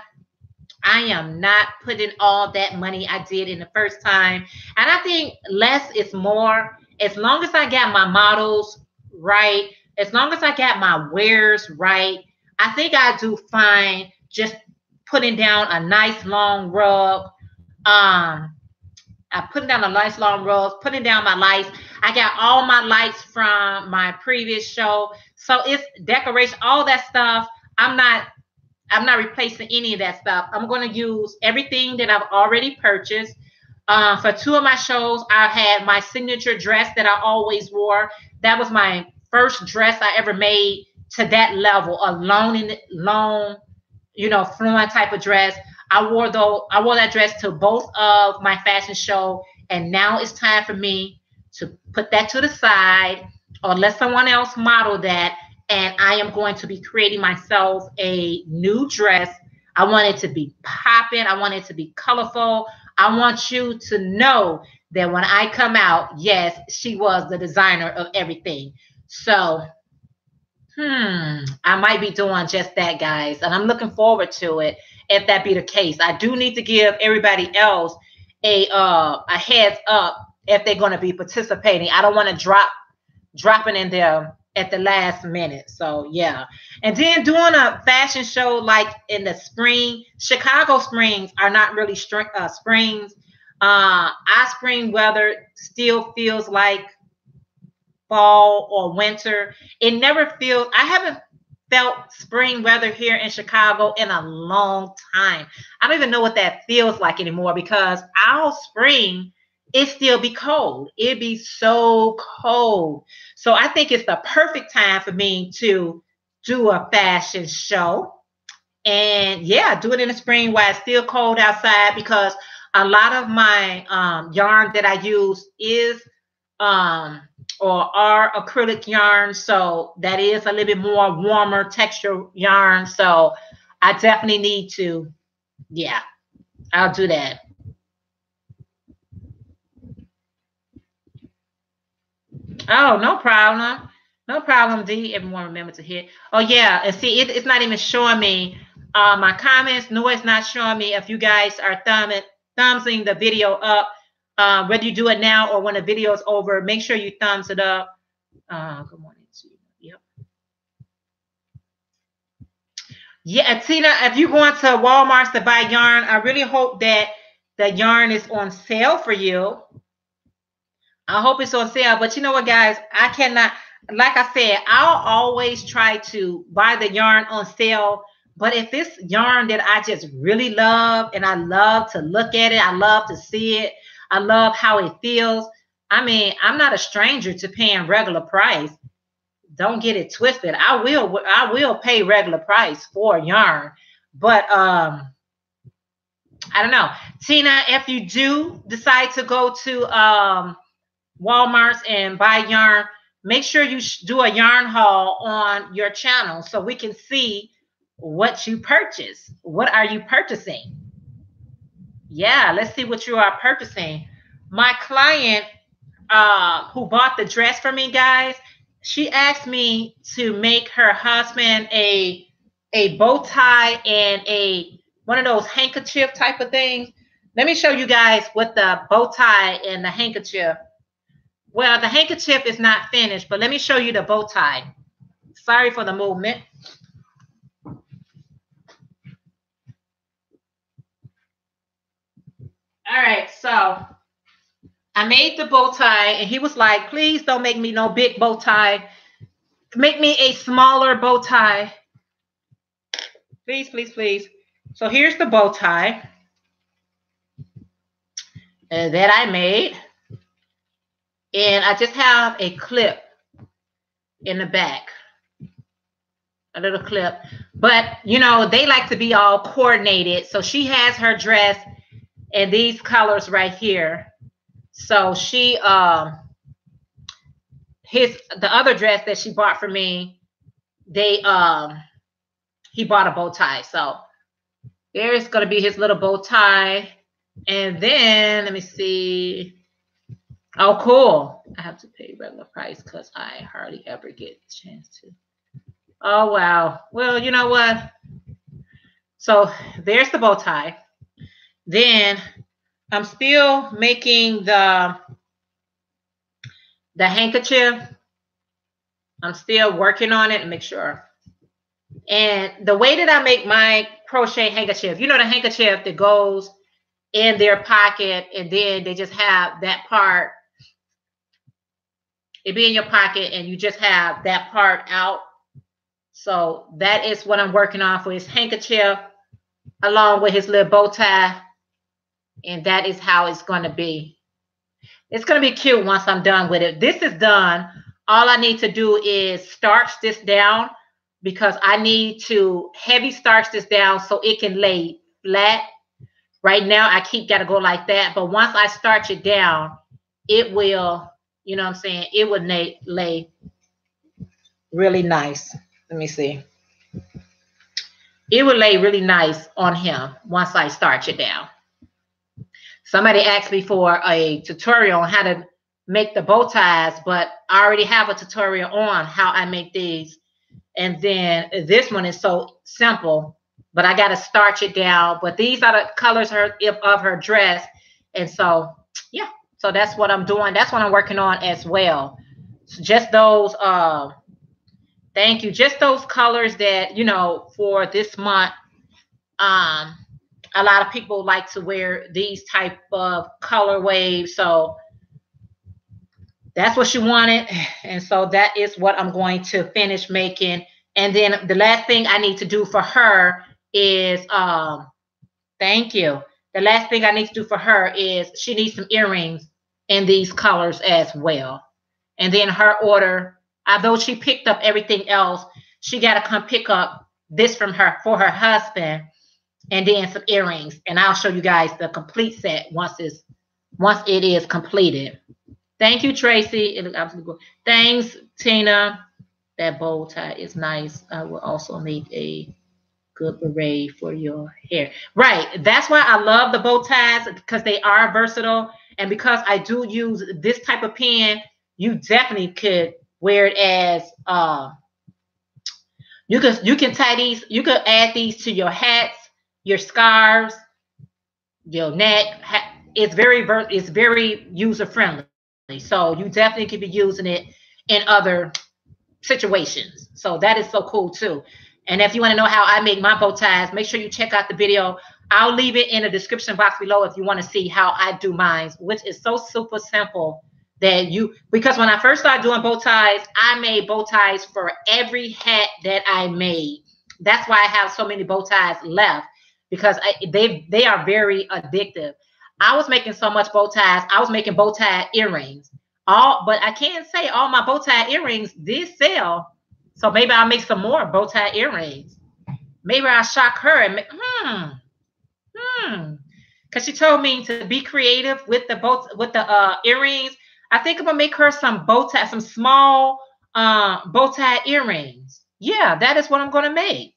[SPEAKER 1] putting all that money I did in the first time. And I think less is more. As long as I got my models right, as long as I got my wares right, I think I do fine just putting down a nice long rug. I put down a nice long rug, putting down my lights. I got all my lights from my previous show. So it's decoration, all that stuff. I'm not replacing any of that stuff. I'm going to use everything that I've already purchased. For 2 of my shows, I had my signature dress that I always wore. That was my first dress I ever made to that level, a long, flowing type of dress. I wore that dress to both of my fashion show, and now it's time for me to put that to the side or let someone else model that, and I am going to be creating myself a new dress. I want it to be popping. I want it to be colorful. I want you to know that when I come out, yes, she was the designer of everything. So, I might be doing just that, guys, and I'm looking forward to it. If that be the case, I do need to give everybody else a heads up if they're going to be participating. I don't want to dropping in there at the last minute. So yeah, and then doing a fashion show like in the spring. Chicago springs are not really springs. Our spring weather still feels like fall or winter. It never feels, I haven't felt spring weather here in Chicago in a long time. I don't even know what that feels like anymore because our spring, it still be cold. It'd be so cold. So I think it's the perfect time for me to do a fashion show. And yeah, do it in the spring while it's still cold outside because a lot of my yarn that I use is um, or are acrylic yarn. So that is a little bit more warmer texture yarn. So I definitely need to, yeah, I'll do that. Oh, no problem. No problem, D. Everyone remember to hit. Oh, yeah. And see, it's not even showing me my comments. No, it's not showing me if you guys are thumbsing the video up. Whether you do it now or when the video is over, make sure you thumbs it up. Good morning to you. Yep. Yeah, Tina, if you're going to Walmart to buy yarn, I really hope that the yarn is on sale for you. I hope it's on sale. But you know what, guys? I cannot, like I said, I'll always try to buy the yarn on sale. But if it's yarn that I just really love and I love to look at it, I love to see it, I love how it feels. I mean, I'm not a stranger to paying regular price. Don't get it twisted. I will pay regular price for yarn. But I don't know. Tina, if you do decide to go to Walmart's and buy yarn, make sure you do a yarn haul on your channel so we can see what you purchase. What are you purchasing? Yeah, let's see what you are purchasing. My client who bought the dress for me, guys, she asked me to make her husband a bow tie and a one of those handkerchief type of things. Let me show you guys what the bow tie and the handkerchief. Well, the handkerchief is not finished, but let me show you the bow tie. Sorry for the movement. All right, so I made the bow tie, and he was like, please don't make me no big bow tie. Make me a smaller bow tie. Please, please, please. So here's the bow tie that I made. And I just have a clip in the back. A little clip. But, you know, they like to be all coordinated. So she has her dress in these colors right here. So she, the other dress that she bought for me, he bought a bow tie. So there's going to be his little bow tie. And then, let me see. Oh, cool. I have to pay regular price because I hardly ever get a chance to. Oh, wow. Well, you know what? So there's the bow tie. Then I'm still making the handkerchief. I'm still working on it and make sure. And the way that I make my crochet handkerchief, you know, the handkerchief that goes in their pocket and then they just have that part. It be in your pocket and you just have that part out. So that is what I'm working on for his handkerchief along with his little bow tie. And that is how it's going to be. It's going to be cute once I'm done with it. This is done. All I need to do is starch this down because I need to heavy starch this down so it can lay flat. Right now, I got to go like that. But once I starch it down, it will, you know what I'm saying? It would lay really nice. Let me see. It would lay really nice on him once I starch it down. Somebody asked me for a tutorial on how to make the bow ties, but I already have a tutorial on how I make these. And then this one is so simple, but I got to starch it down. But these are the colors of her dress. And so, yeah, so that's what I'm doing. That's what I'm working on as well. So just those, thank you. Just those colors that, you know, for this month, a lot of people like to wear these type of color waves. So That's what she wanted. And so that is what I'm going to finish making. And then the last thing I need to do for her is, thank you. The last thing I need to do for her is she needs some earrings in these colors as well. And then her order, although she picked up everything else, she got to come pick up this from her for her husband, and then some earrings. And I'll show you guys the complete set once it is completed. Thank you, Tracy. It looks absolutely good. Thanks, Tina. That bow tie is nice. I will also make a good beret for your hair. Right. That's why I love the bow ties, because they are versatile. And because I do use this type of pin, you definitely could wear it as you can tie these, you could add these to your hats, your scarves, your neck. It's very user friendly. So you definitely could be using it in other situations. So that is so cool too. And if you want to know how I make my bow ties, make sure you check out the video. I'll leave it in the description box below if you want to see how I do mine, which is so super simple that because when I first started doing bow ties, I made bow ties for every hat that I made. That's why I have so many bow ties left, because they are very addictive. I was making so much bow ties. I was making bow tie earrings. But I can't say all my bow tie earrings did sell. So maybe I'll make some more bow tie earrings. Maybe I'll shock her and make, because she told me to be creative with the earrings. I think I'm gonna make her some small bow tie earrings. Yeah, that is what I'm gonna make.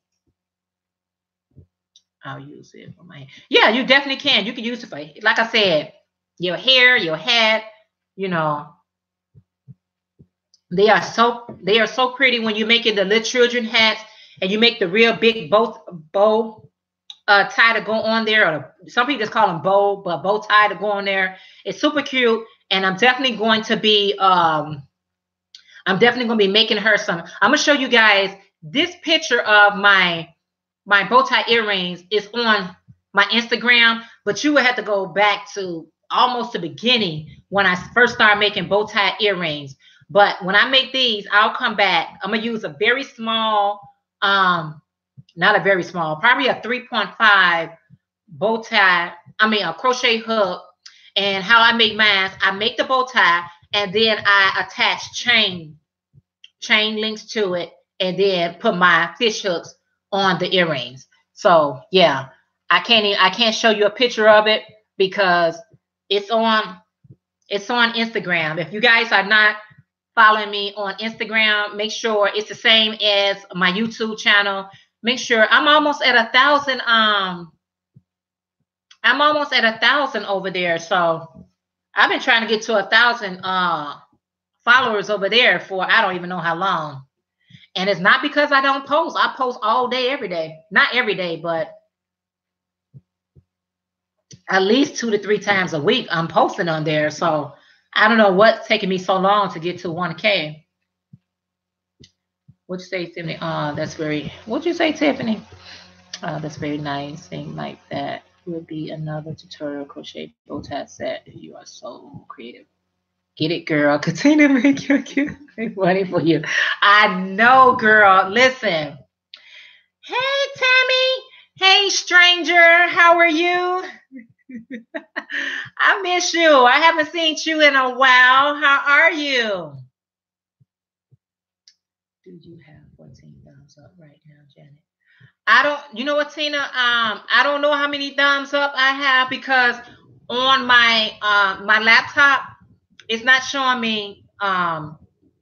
[SPEAKER 1] I'll use it for my hair. Yeah, you definitely can. You can use it for, like I said, your hair, your hat. You know, they are so pretty when you're making the little children hats and you make the real big bow tie to go on there, or some people just call them bow tie to go on there. It's super cute, and I'm definitely going to be making her some. I'm gonna show you guys this picture of my bow tie earrings is on my Instagram, but you would have to go back to almost the beginning when I first started making bow tie earrings. But when I make these, I'll come back. I'm gonna use a very small, not a very small, probably a 3.5 bow tie. I mean a crochet hook. And how I make mine, I make the bow tie and then I attach chain links to it, and then put my fish hooks on the earrings. So yeah, I can't show you a picture of it because it's on Instagram. If you guys are not following me on Instagram, make sure it's the same as my YouTube channel. Make sure I'm almost at 1,000. I'm almost at 1,000 over there. So I've been trying to get to 1,000 followers over there for I don't even know how long. And it's not because I don't post. I post all day, every day. Not every day, but at least 2 to 3 times a week I'm posting on there. So I don't know what's taking me so long to get to 1K. What'd you say, Tiffany? What'd you say, Tiffany? That's very nice. Thing like that will be another tutorial crochet bow tie set. You are so creative. Get it, girl. Continue to make your cute money for you. I know, girl. Listen. Hey, Tammy. Hey, stranger. How are you? I miss you. I haven't seen you in a while. How are you? Do you have 14 thumbs up right now, Janet? You know what, Tina? I don't know how many thumbs up I have because on my my laptop, it's not showing me.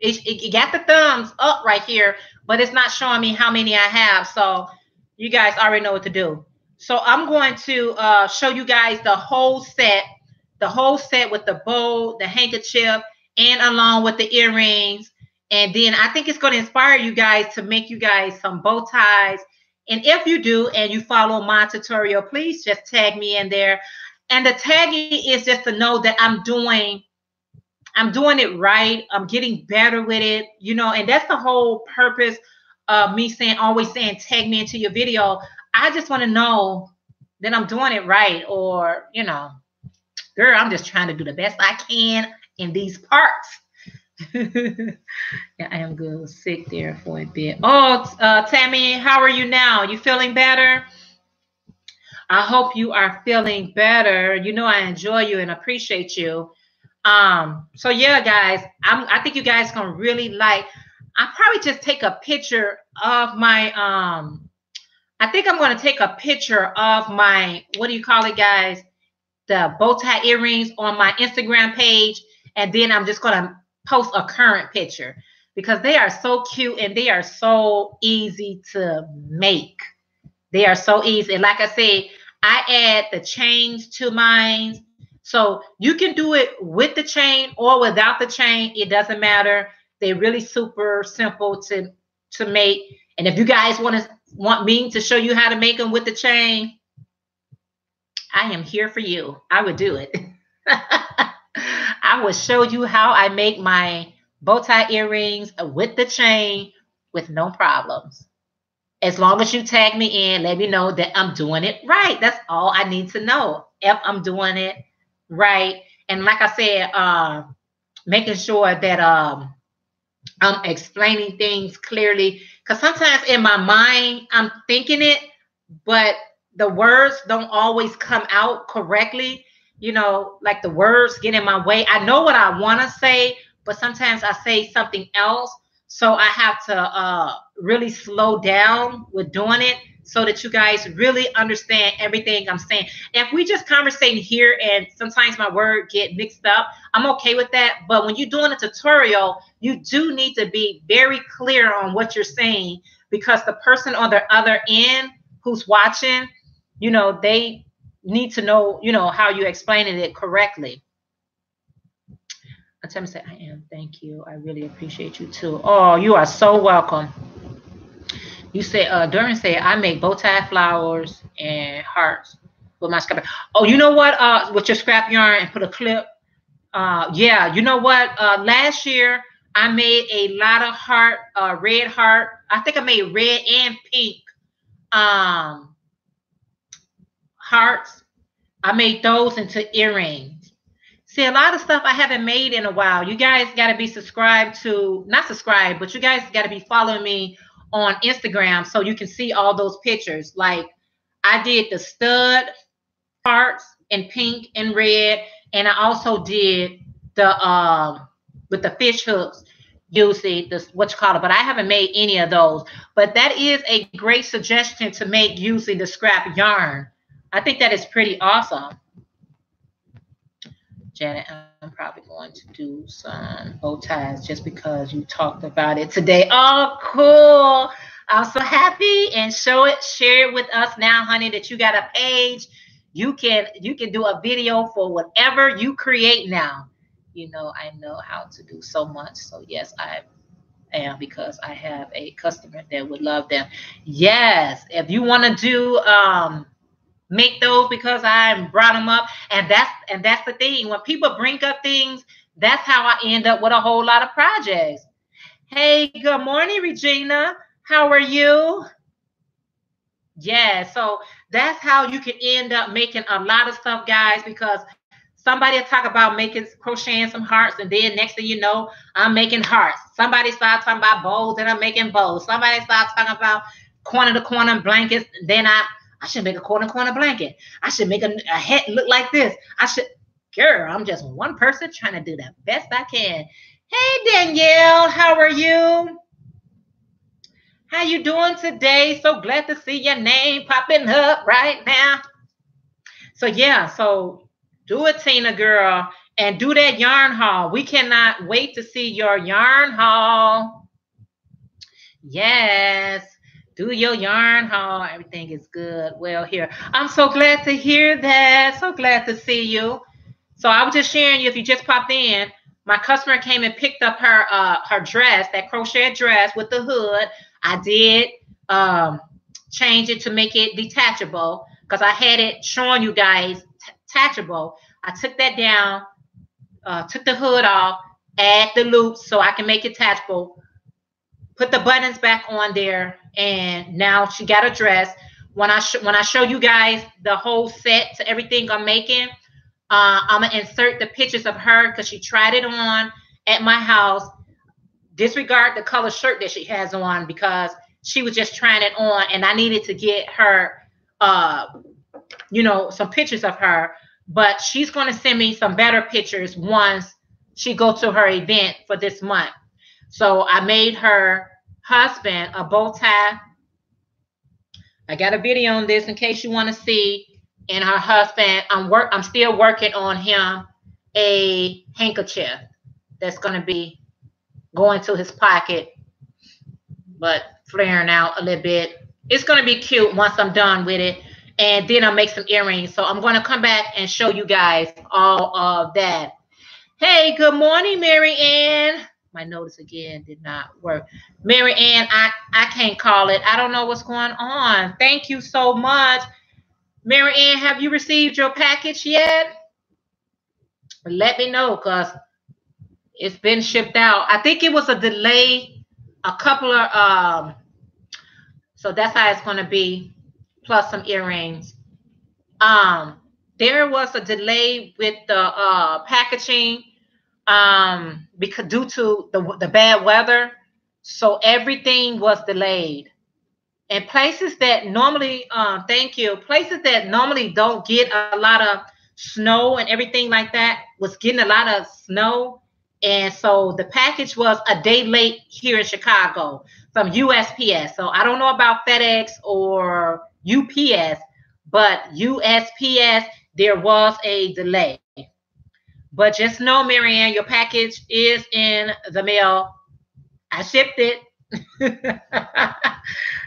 [SPEAKER 1] It got the thumbs up right here, but it's not showing me how many I have. So you guys already know what to do. So I'm going to show you guys the whole set with the bow, the handkerchief, and along with the earrings. And then I think it's going to inspire you guys to make you guys some bow ties. And if you do and you follow my tutorial, please just tag me in there. And the tagging is just to know that I'm doing it right. I'm getting better with it, you know, and that's the whole purpose of me always saying, tag me into your video. I just want to know that I'm doing it right, or, you know, girl, I'm just trying to do the best I can in these parts. Yeah, I am good. Sick there for a bit. Oh, Tammy, how are you now? You feeling better? I hope you are feeling better. You know I enjoy you and appreciate you. So yeah, guys, I think you guys gonna really like. I'll probably just take a picture of my I think I'm gonna take a picture of my, what do you call it, guys? The bow tie earrings on my Instagram page, and then I'm just gonna post a current picture because they are so cute and they are so easy to make. They are so easy. And like I said, I add the chains to mine. So you can do it with the chain or without the chain. It doesn't matter. They're really super simple to make. And if you guys want me to show you how to make them with the chain, I am here for you. I would do it. I will show you how I make my bow tie earrings with the chain with no problems. As long as you tag me in, let me know that I'm doing it right. That's all I need to know. If I'm doing it right. And like I said, making sure that I'm explaining things clearly. Because sometimes in my mind, I'm thinking it, but the words don't always come out correctly. You know, like the words get in my way. I know what I want to say, but sometimes I say something else. So I have to really slow down with doing it so that you guys really understand everything I'm saying. If we just conversating here and sometimes my word get mixed up, I'm okay with that. But when you're doing a tutorial, you do need to be very clear on what you're saying because the person on the other end who's watching, you know, they need to know, you know, how you explaining it correctly. Attempt to say, I am. Thank you. I really appreciate you too. Oh, you are so welcome. You say, Durin say, I make bow tie flowers and hearts with my scrap. Oh, you know what? With your scrap yarn and put a clip. Yeah, you know what? Last year I made a lot of heart, red heart. I think I made red and pink hearts. I made those into earrings. See, a lot of stuff I haven't made in a while. You guys got to be subscribed to, not subscribed, but you guys got to be following me on Instagram so you can see all those pictures. Like I did the stud hearts in pink and red, and I also did the with the fish hooks using this, what you call it, but I haven't made any of those. But that is a great suggestion to make using the scrap yarn. I think that is pretty awesome. Janet, I'm probably going to do some bow ties just because you talked about it today. Oh, cool. I'm so happy, and share it with us now, honey, that you got a page. You can do a video for whatever you create now. You know, I know how to do so much. So yes, I am, because I have a customer that would love them. Yes, if you want to do make those, because I brought them up, and that's the thing. When people bring up things, that's how I end up with a whole lot of projects. Hey, good morning, Regina. How are you? Yeah, so that's how you can end up making a lot of stuff, guys, because somebody will talk about making crocheting some hearts, and then next thing you know, I'm making hearts. Somebody starts talking about bows, and I'm making bows. Somebody starts talking about corner to corner blankets, then I should make a corner blanket. I should make a head look like this. Girl, I'm just one person trying to do the best I can. Hey, Danielle, how are you? How you doing today? So glad to see your name popping up right now. So yeah, so do it, Tina girl, and do that yarn haul. We cannot wait to see your yarn haul. Yes. Do your yarn haul. Everything is good. Well, here. I'm so glad to hear that. So glad to see you. So I was just sharing you, if you just popped in, my customer came and picked up her dress, that crochet dress with the hood. I did change it to make it detachable because I had it showing you guys detachable. I took that down, took the hood off, add the loops so I can make it detachable. Put the buttons back on there, and now she got a dress. When I show you guys the whole set to everything I'm making, I'm gonna insert the pictures of her because she tried it on, at my house. Disregard the color shirt that she has on because she was just trying it on, and I needed to get her, some pictures of her. But she's going to send me some better pictures once she go to her event for this month. So I made her husband a bow tie. I got a video on this in case you want to see. And her husband, I'm still working on him a handkerchief that's going to be going to his pocket, but flaring out a little bit. It's going to be cute once I'm done with it. And then I'll make some earrings. So I'm going to come back and show you guys all of that. Hey, good morning, Mary Ann. My notice again did not work. Mary Ann, I can't call it. I don't know what's going on. Thank you so much. Mary Ann, have you received your package yet? Let me know because it's been shipped out. I think it was a delay, a couple of, so that's how it's going to be, plus some earrings. There was a delay with the packaging because due to the bad weather, so everything was delayed. And places that normally, places that normally don't get a lot of snow and everything like that was getting a lot of snow. And so the package was a day late here in Chicago from USPS. So I don't know about FedEx or UPS, but USPS, there was a delay. But just know, Mary Ann, your package is in the mail. I shipped it.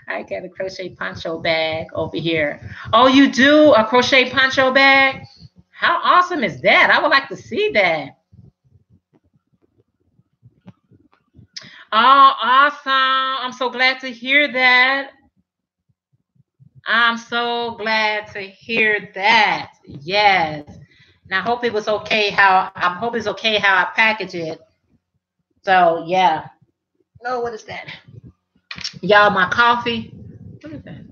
[SPEAKER 1] I got a crochet poncho bag over here. Oh, you do? A crochet poncho bag? How awesome is that? I would like to see that. Oh, awesome. I'm so glad to hear that. I'm so glad to hear that. Yes. And I hope it was okay how I package it. So yeah. Oh, what is that? Y'all, my coffee. What is that?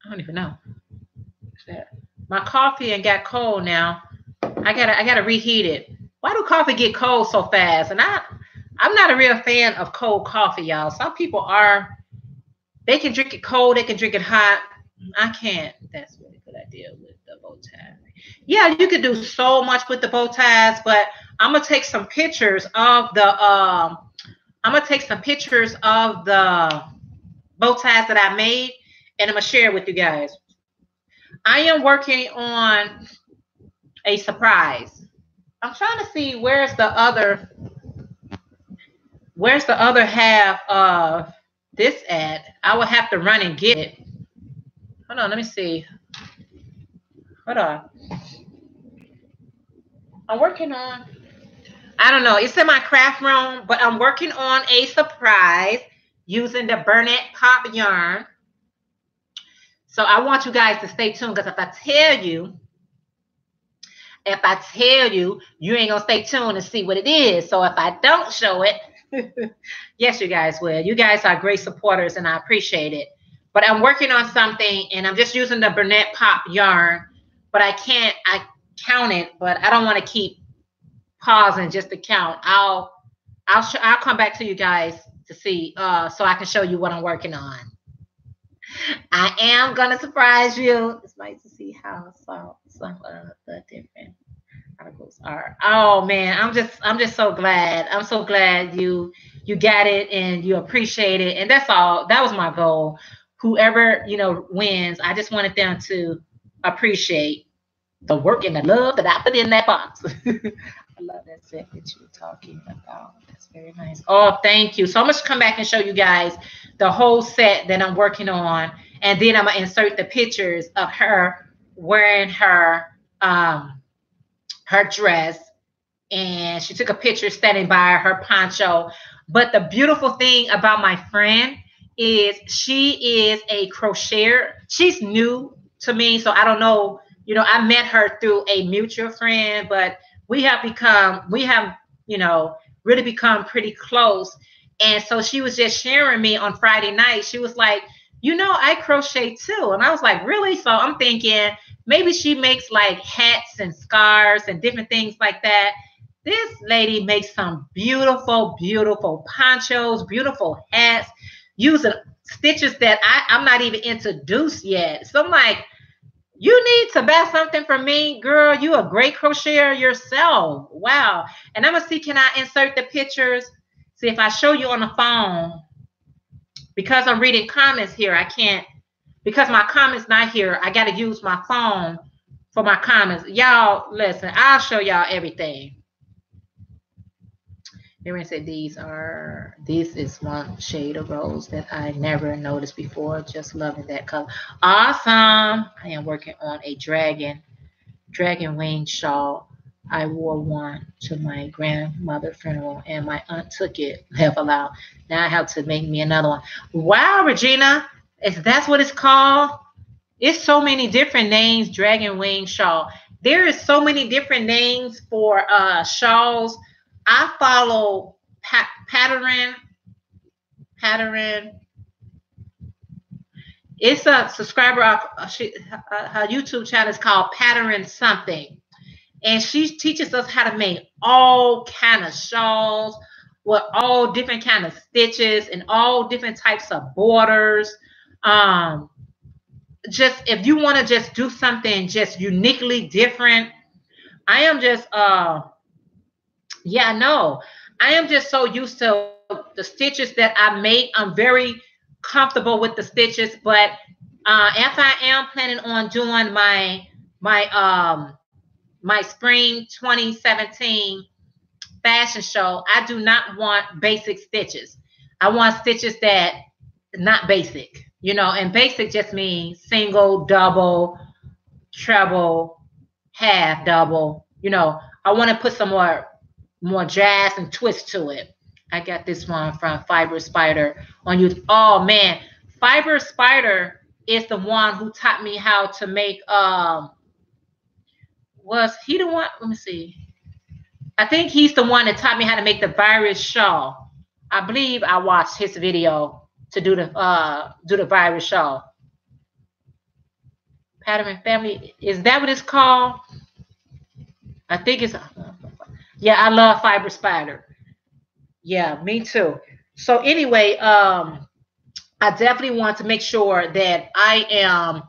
[SPEAKER 1] I don't even know. What's that? My coffee and got cold now. I gotta reheat it. Why do coffee get cold so fast? And I'm not a real fan of cold coffee, y'all. Some people are. They can drink it cold. They can drink it hot. I can't. That's a really good idea with the bow tie. Yeah, you could do so much with the bow ties, but I'm gonna take some pictures of the bow ties that I made, and I'm gonna share it with you guys. I am working on a surprise. I'm trying to see where's the other half of this at. I will have to run and get it. Hold on, let me see. Hold on. I'm working on, I don't know, it's in my craft room, but I'm working on a surprise using the Bernat Pop yarn. So I want you guys to stay tuned, because if I tell you, you ain't gonna stay tuned and see what it is. So if I don't show it, yes, you guys will. You guys are great supporters, and I appreciate it. But I'm working on something, and I'm just using the Bernat Pop yarn, but I count it, but I don't want to keep pausing just to count. I'll come back to you guys to see, so I can show you what I'm working on. I am gonna surprise you. It's nice to see how some of the different articles are. Oh man, I'm just so glad. I'm so glad you got it and you appreciate it. And that's all. That was my goal. Whoever wins, I just wanted them to appreciate the work and the love that I put in that box. I love that set that you were talking about. That's very nice. Oh, thank you. So I'm going to come back and show you guys the whole set that I'm working on. And then I'm going to insert the pictures of her wearing her dress. And she took a picture standing by her poncho. But the beautiful thing about my friend is she is a crocheter. She's new to me, so I don't know. I met her through a mutual friend, but we have really become pretty close. And so she was just sharing me on Friday night. She was like, I crochet too. And I was like, really? So I'm thinking maybe she makes like hats and scarves and different things like that. This lady makes some beautiful, beautiful ponchos, beautiful hats, using stitches that I'm not even introduced yet. So I'm like, you need to buy something for me, girl. You a great crocheter yourself. Wow. And I'm gonna see, can I insert the pictures? See if I show you on the phone. Because I'm reading comments here, I can't, because my comments not here, I gotta use my phone for my comments. Y'all, listen, I'll show y'all everything. Everyone said this is one shade of rose that I never noticed before. Just loving that color. Awesome. I am working on a dragon wing shawl. I wore one to my grandmother's funeral and my aunt took it, laugh aloud. Now I have to make me another one. Wow, Regina, that's what it's called? It's so many different names, dragon wing shawl. There is so many different names for shawls. I follow Pattern. It's a subscriber. Her YouTube channel is called Pattern something, and she teaches us how to make all kind of shawls with all different kind of stitches and all different types of borders. Just if you want to just do something just uniquely different, I am just yeah, no. I am just so used to the stitches that I make. I'm very comfortable with the stitches, but if I am planning on doing my spring 2017 fashion show, I do not want basic stitches. I want stitches that not basic, you know, and basic just means single, double, treble, half, double, you know. I want to put some more jazz and twist to it. I got this one from Fiber Spider on YouTube. Oh man, Fiber Spider is the one who taught me how to make was he the one? Let me see. I think he's the one that taught me how to make the virus shawl. I believe I watched his video to do the virus shawl. Pattern Family, is that what it's called? I think it's yeah, I love Fiber Spider. Yeah, me too. So anyway, I definitely want to make sure that I am,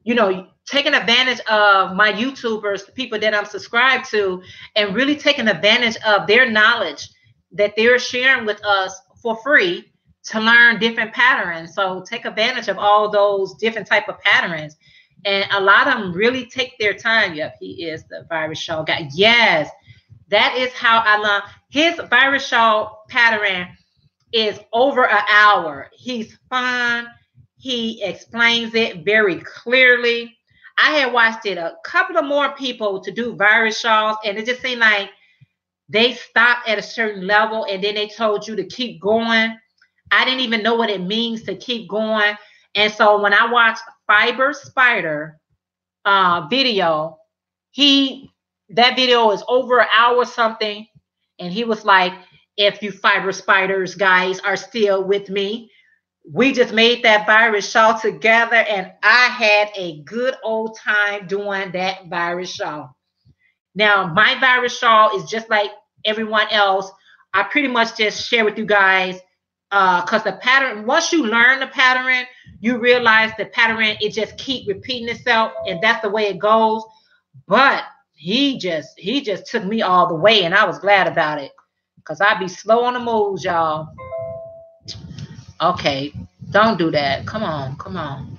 [SPEAKER 1] you know, taking advantage of my YouTubers, the people that I'm subscribed to, and really taking advantage of their knowledge that they're sharing with us for free to learn different patterns. So take advantage of all those different type of patterns. And a lot of them really take their time. Yep, he is the virus shawl guy. Yes. That is how I learned. His virus shawl pattern is over an hour. He's fun. He explains it very clearly. I had watched it a couple of more people to do virus shawls, and it just seemed like they stopped at a certain level, and then they told you to keep going. I didn't even know what it means to keep going. And so when I watched Fiber Spider video, that video is over an hour something, and he was like, if you Fiber Spiders guys are still with me, we just made that virus shawl together, and I had a good old time doing that virus shawl. Now my virus shawl is just like everyone else. I pretty much just share with you guys because the pattern, once you learn the pattern, you realize the pattern, it just keep repeating itself, and that's the way it goes. But he just took me all the way, and I was glad about it because I'd be slow on the moves, y'all. Okay, don't do that. Come on.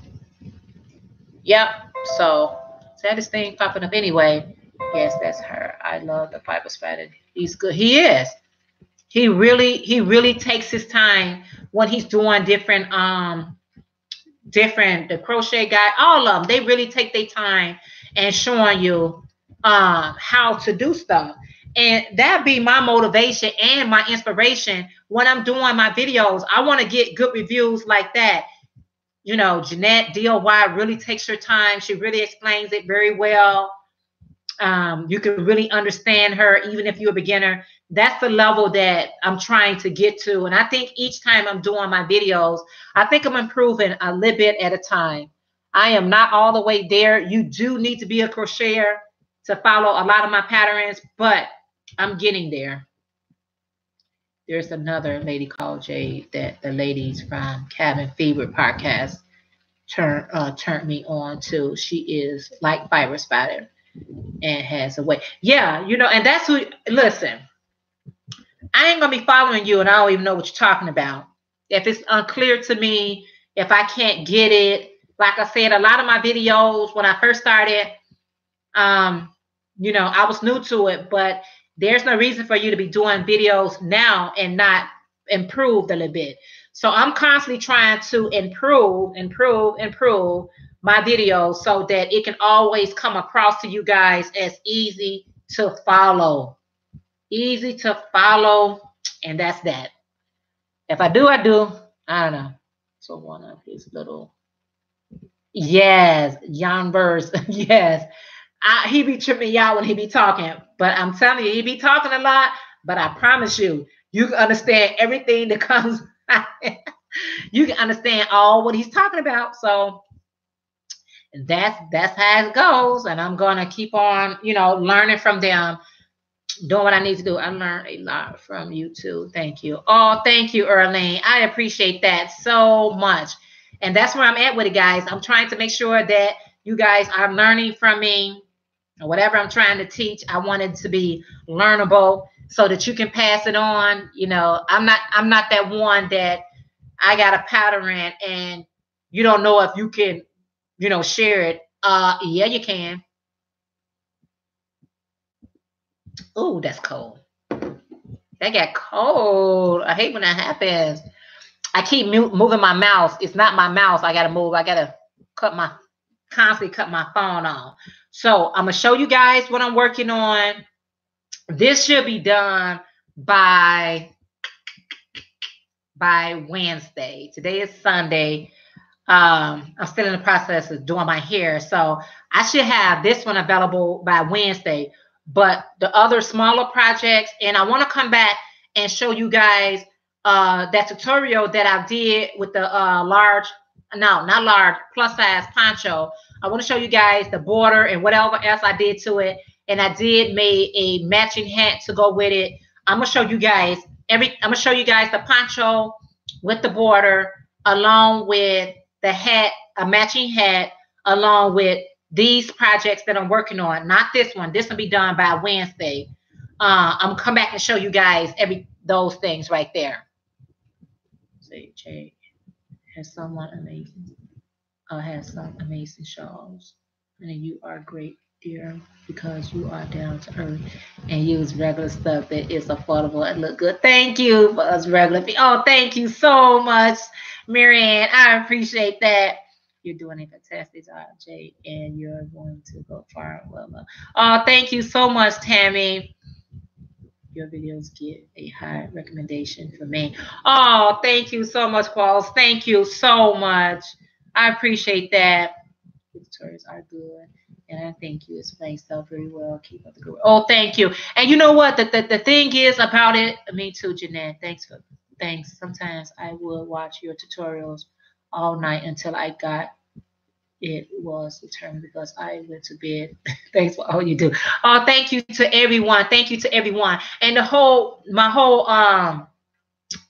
[SPEAKER 1] Yep. So saddest thing popping up anyway. Yes, that's her. I love the Fiber Spider. He's good. He is. He really takes his time when he's doing different the crochet guy, all of them, they really take their time and showing you how to do stuff. And that be my motivation and my inspiration when I'm doing my videos. I want to get good reviews like that. You know, Jeanette DOY really takes her time. She really explains it very well. You can really understand her even if you're a beginner. That's the level that I'm trying to get to. And I think each time I'm doing my videos, I think I'm improving a little bit at a time. I am not all the way there. You do need to be a crocheter to follow a lot of my patterns, but I'm getting there. There's another lady called Jade that the ladies from Cabin Fever podcast turned me on to. She is like Fiber Spider and has a way. Yeah, you know, and that's who. Listen, I ain't gonna be following you, and I don't even know what you're talking about. If it's unclear to me, if I can't get it, like I said, a lot of my videos when I first started, you know, I was new to it, but there's no reason for you to be doing videos now and not improve a little bit. So I'm constantly trying to improve my videos so that it can always come across to you guys as easy to follow. Easy to follow, and that's that. If I do, I do. I don't know. So one of his little, yes, Jan Verse, yes. He be tripping me out when he be talking, but I'm telling you, he be talking a lot. But I promise you, you can understand everything that comes. You can understand all what he's talking about. So that's how it goes, and I'm gonna keep on, you know, learning from them, doing what I need to do. I learned a lot from you too. Thank you. Oh, thank you, Erlene. I appreciate that so much, and that's where I'm at with it, guys. I'm trying to make sure that you guys are learning from me. Whatever I'm trying to teach, I want it to be learnable so that you can pass it on. You know, I'm not that one that I got a pattern and you don't know if you can, you know, share it. Yeah, you can. Oh, that's cold. That got cold. I hate when that happens. I keep moving my mouse. It's not my mouse. I gotta move. I gotta constantly cut my phone off. So I'm gonna show you guys what I'm working on. This should be done by Wednesday. Today is Sunday. I'm still in the process of doing my hair, so I should have this one available by Wednesday. But the other smaller projects, and I want to come back and show you guys that tutorial that I did with the not large, plus size poncho. I want to show you guys the border and whatever else I did to it. And I did make a matching hat to go with it. I'm gonna show you guys I'm gonna show you guys the poncho with the border, along with the hat, a matching hat, along with these projects that I'm working on. Not this one. This will be done by Wednesday. I'm gonna come back and show you guys those things right there. Say, Jay has someone amazing. Has some amazing shows, and you are great, dear, because you are down to earth and use regular stuff that is affordable and look good. Thank you for us regular people. Oh, thank you so much, Marianne. I appreciate that. You're doing a fantastic job, Jay, and you're going to go far. Well, oh, thank you so much, Tammy. Your videos get a high recommendation for me. Oh, thank you so much, Qualls. Thank you so much. I appreciate that. The tutorials are good, and I think you explain stuff very well. Keep up the good work. Oh, thank you. And you know what? The thing is about it. Me too, Jeanette. Thanks. Sometimes I will watch your tutorials all night until I got it was determined because I went to bed. Thanks for all you do. Oh, thank you to everyone. Thank you to everyone. And my whole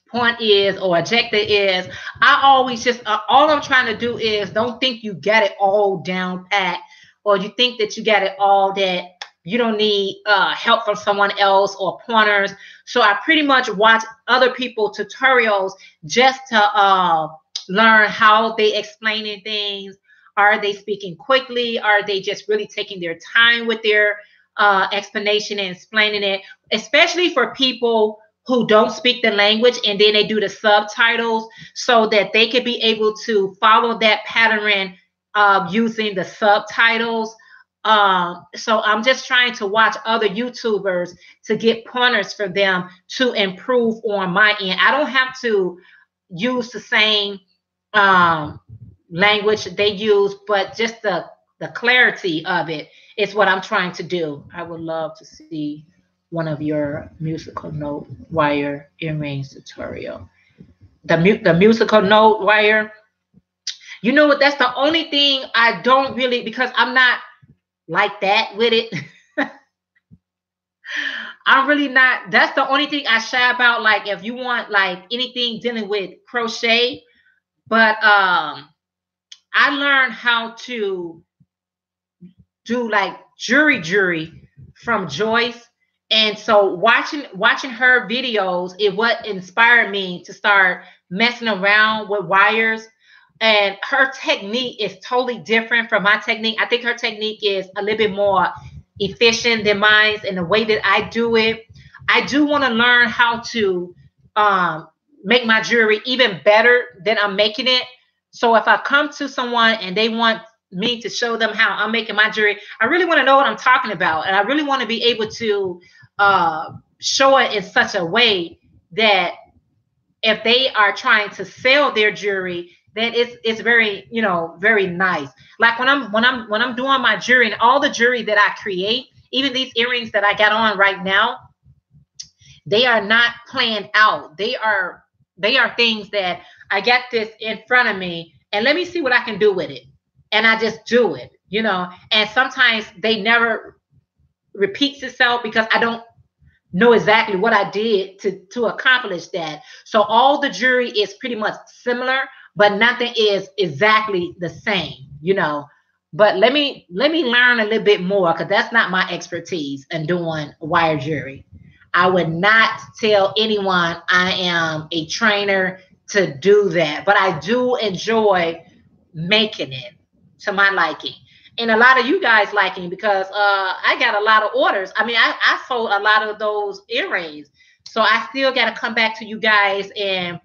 [SPEAKER 1] point is, or objective is, I always just all I'm trying to do is don't think you got it all down pat, or you think that you got it all, that you don't need help from someone else or pointers. So I pretty much watch other people's tutorials just to learn how they explaining things. Are they speaking quickly? Are they just really taking their time with their explanation and explaining it, especially for people who don't speak the language, and then they do the subtitles so that they could be able to follow that pattern using the subtitles. So I'm just trying to watch other YouTubers to get pointers for them to improve on my end. I don't have to use the same language they use, but just the clarity of it is what I'm trying to do. I would love to see one of your musical note wire earrings tutorial. The musical note wire. You know what? That's the only thing I don't really, because I'm not like that with it. I'm really not. That's the only thing I shy about. Like if you want like anything dealing with crochet, but I learned how to do like jury from Joyce. And so watching her videos, it what inspired me to start messing around with wires. And her technique is totally different from my technique. I think her technique is a little bit more efficient than mine in the way that I do it. I do want to learn how to make my jewelry even better than I'm making it. So if I come to someone and they want me to show them how I'm making my jewelry, I really want to know what I'm talking about. And I really want to be able to show it in such a way that if they are trying to sell their jewelry, then it's very, you know, very nice. Like when I'm doing my jewelry and all the jewelry that I create, even these earrings that I got on right now, they are not planned out. They are things that I got this in front of me and let me see what I can do with it. And I just do it, you know. And sometimes they never repeats itself because I don't know exactly what I did to accomplish that. So all the jewelry is pretty much similar, but nothing is exactly the same, you know. But let me learn a little bit more because that's not my expertise in doing wire jewelry. I would not tell anyone I am a trainer to do that, but I do enjoy making it to my liking. And a lot of you guys liking because I got a lot of orders. I mean, I sold a lot of those earrings. So I still got to come back to you guys, and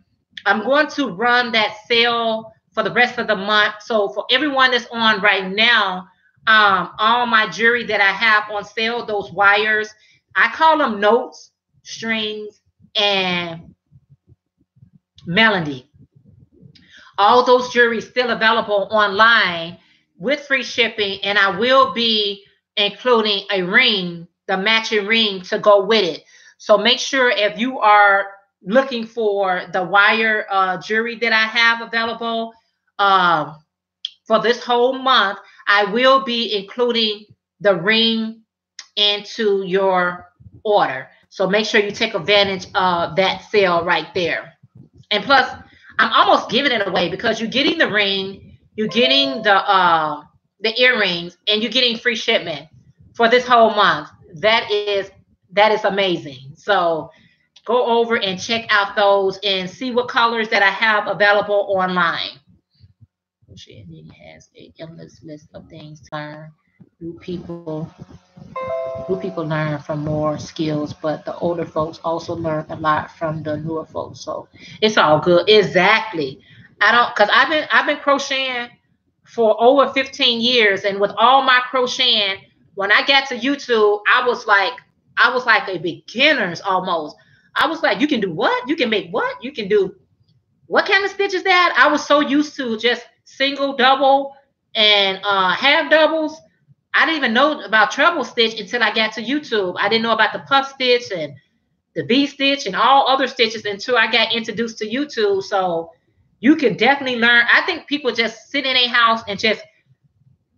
[SPEAKER 1] I'm going to run that sale for the rest of the month. So for everyone that's on right now, all my jewelry that I have on sale, those wires, I call them notes, strings, and melody. All those jewelry still available online with free shipping, and I will be including a ring, the matching ring to go with it. So make sure if you are looking for the wire jewelry that I have available for this whole month, I will be including the ring into your order. So make sure you take advantage of that sale right there. And plus, I'm almost giving it away because you're getting the ring, you're getting the earrings, and you're getting free shipment for this whole month. That is amazing. So go over and check out those and see what colors that I have available online. She has an endless list of things to learn. New people learn from more skills, but the older folks also learn a lot from the newer folks. So it's all good. Exactly. Because I've been crocheting for over 15 years, and with all my crocheting, when I got to YouTube, I was like a beginner's almost. I was like, you can do what? You can make what? You can do what kind of stitch is that? I was so used to just single, double, and half doubles. I didn't even know about treble stitch until I got to YouTube. I didn't know about the puff stitch and the V stitch and all other stitches until I got introduced to YouTube. So you can definitely learn. I think people just sit in a house and just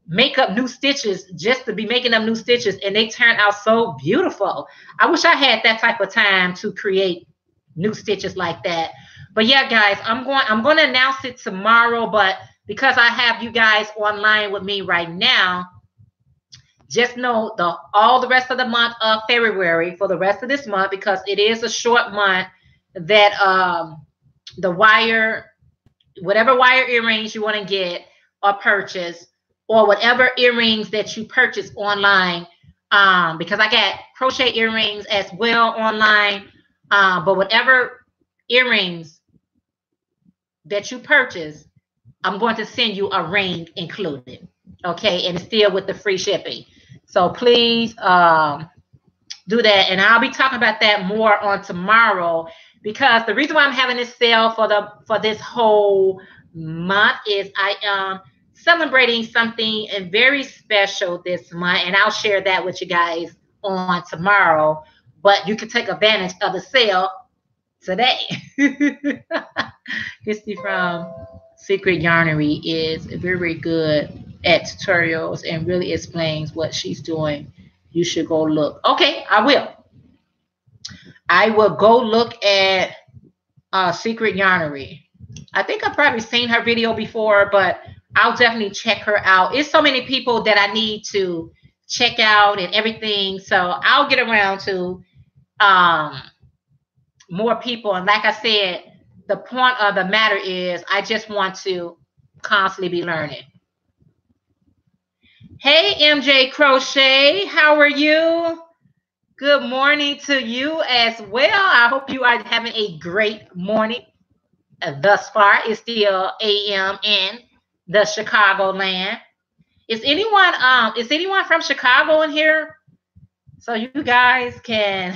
[SPEAKER 1] make up new stitches just to be making up new stitches, and they turn out so beautiful. I wish I had that type of time to create new stitches like that. But yeah, guys, I'm going to announce it tomorrow, but because I have you guys online with me right now, just know all the rest of the month of February, for the rest of this month, because it is a short month, that the wire, whatever wire earrings you want to get or purchase, or whatever earrings that you purchase online, because I got crochet earrings as well online, but whatever earrings that you purchase, I'm going to send you a ring included. Okay, and it's still with the free shipping. So please do that, and I'll be talking about that more on tomorrow, because the reason why I'm having this sale for this whole month is I am celebrating something very special this month, and I'll share that with you guys on tomorrow. But you can take advantage of the sale today. Christy from Secret Yarnery is very good at tutorials and really explains what she's doing. You should go look. Okay, I will. I will go look at Secret Yarnery. I think I've probably seen her video before, but I'll definitely check her out. It's so many people that I need to check out and everything. So I'll get around to more people. And like I said, the point of the matter is I just want to constantly be learning. Hey, MJ Crochet, how are you? Good morning to you as well. I hope you are having a great morning. Thus far, it's still AM in the Chicagoland. Is anyone from Chicago in here? So you guys can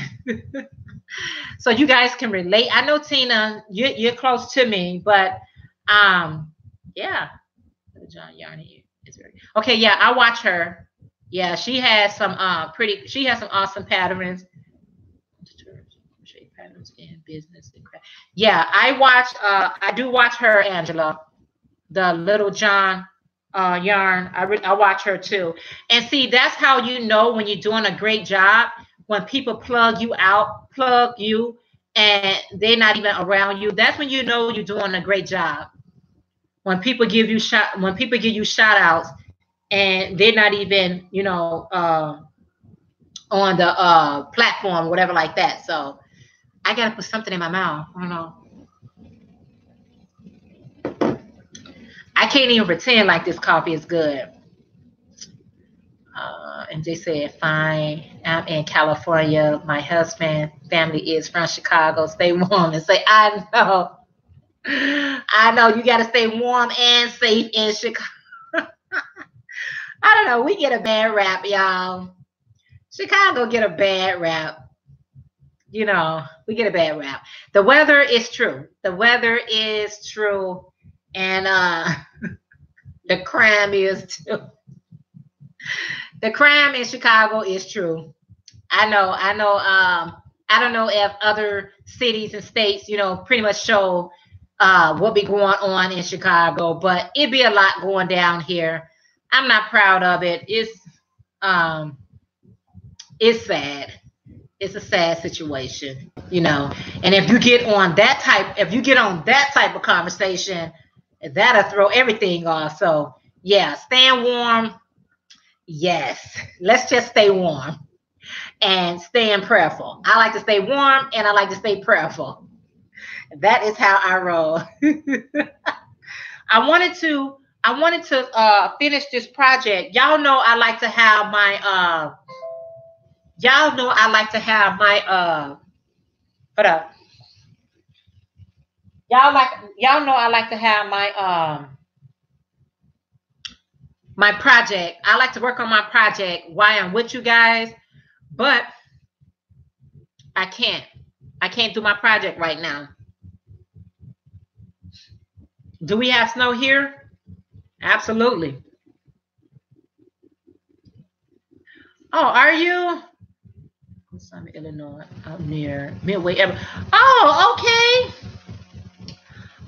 [SPEAKER 1] relate. I know Tina, you're close to me, but yeah. John Yarny is very okay. Yeah, I watch her. Yeah, she has some awesome patterns. Patterns in business and craft. Yeah, I do watch her, Angela, the Little John yarn. I watch her too. And see, that's how you know when you're doing a great job, when people plug you, and they're not even around you. That's when you know you're doing a great job. When people give you shout outs and they're not even, on the platform, whatever like that. So I gotta put something in my mouth. I don't know. I can't even pretend like this coffee is good. And they said, fine, I'm in California. My husband family is from Chicago. Stay warm. And say, I know you got to stay warm and safe in Chicago. I don't know. We get a bad rap, y'all. Chicago get a bad rap. We get a bad rap. The weather is true. The weather is true. And the crime is too. The crime in Chicago is true. I know. I don't know if other cities and states, pretty much show what be going on in Chicago, but it be a lot going down here. I'm not proud of it. It's sad. It's a sad situation, And if you get on that type of conversation, that'll throw everything off. So yeah, staying warm. Yes, let's just stay warm and staying prayerful. I like to stay warm and I like to stay prayerful. That is how I roll. I wanted to finish this project. Y'all know I like to have my hold up. Y'all know I like to have my project. I like to work on my project while I'm with you guys, but I can't do my project right now. Do we have snow here? Absolutely. Oh, are you? I'm in Illinois, out near Midway. Oh, okay.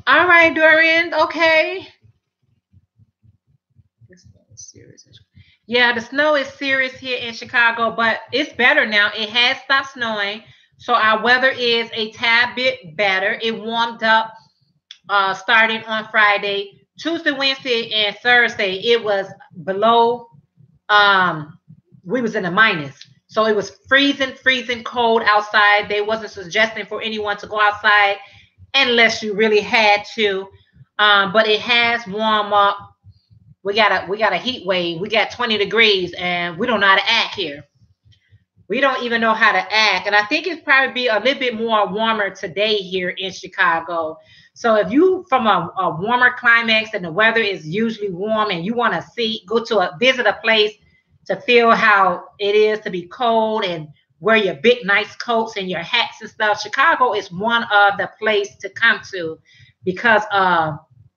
[SPEAKER 1] All right, Dorian. Okay. Yeah, the snow is serious here in Chicago, but it's better now. It has stopped snowing, so our weather is a tad bit better. It warmed up starting on Friday. Tuesday, Wednesday, and Thursday, it was below. We was in the minus. So it was freezing cold outside. They wasn't suggesting for anyone to go outside unless you really had to. But it has warmed up. We got a heat wave. We got 20 degrees, and we don't know how to act here. We don't even know how to act. And I think it's probably be a little bit more warmer today here in Chicago. So if you from a warmer climate and the weather is usually warm and you want to visit a place to feel how it is to be cold and wear your big nice coats and your hats and stuff, Chicago is one of the places to come to because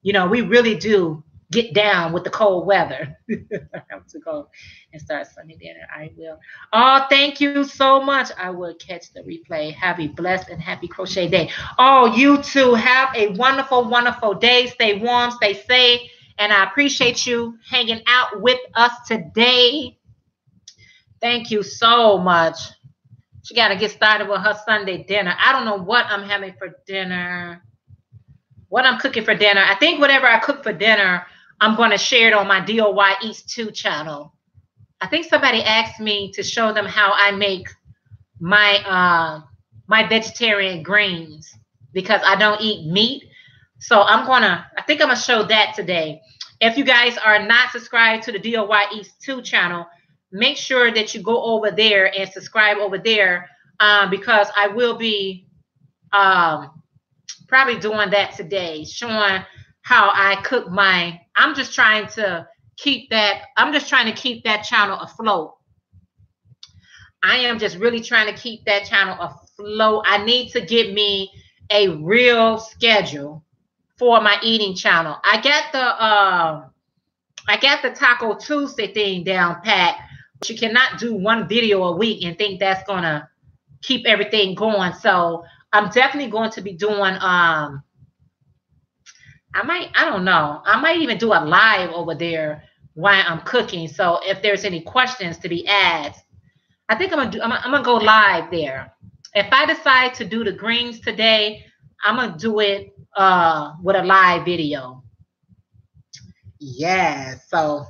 [SPEAKER 1] we really do get down with the cold weather. I have to go and start Sunday dinner. I will. Oh, thank you so much. I will catch the replay. Have a blessed and happy crochet day. Oh, you too. Have a wonderful, wonderful day. Stay warm, stay safe. And I appreciate you hanging out with us today. Thank you so much. She got to get started with her Sunday dinner. I don't know what I'm having for dinner, what I'm cooking for dinner. I think whatever I cook for dinner, I'm going to share it on my DOY Eats 2 channel. I think somebody asked me to show them how I make my my vegetarian greens because I don't eat meat. So I think I'm going to show that today. If you guys are not subscribed to the DOY Eats 2 channel, make sure that you go over there and subscribe over there because I will be probably doing that today, showing how I cook I'm just trying to keep that channel afloat. I am just really trying to keep that channel afloat. I need to get me a real schedule for my eating channel. I got the Taco Tuesday thing down pat, but you cannot do one video a week and think that's gonna keep everything going. So I'm definitely going to be doing I don't know. I might even do a live over there while I'm cooking. So if there's any questions to be asked, I think I'm gonna go live there. If I decide to do the greens today, I'm gonna do it with a live video. Yeah, so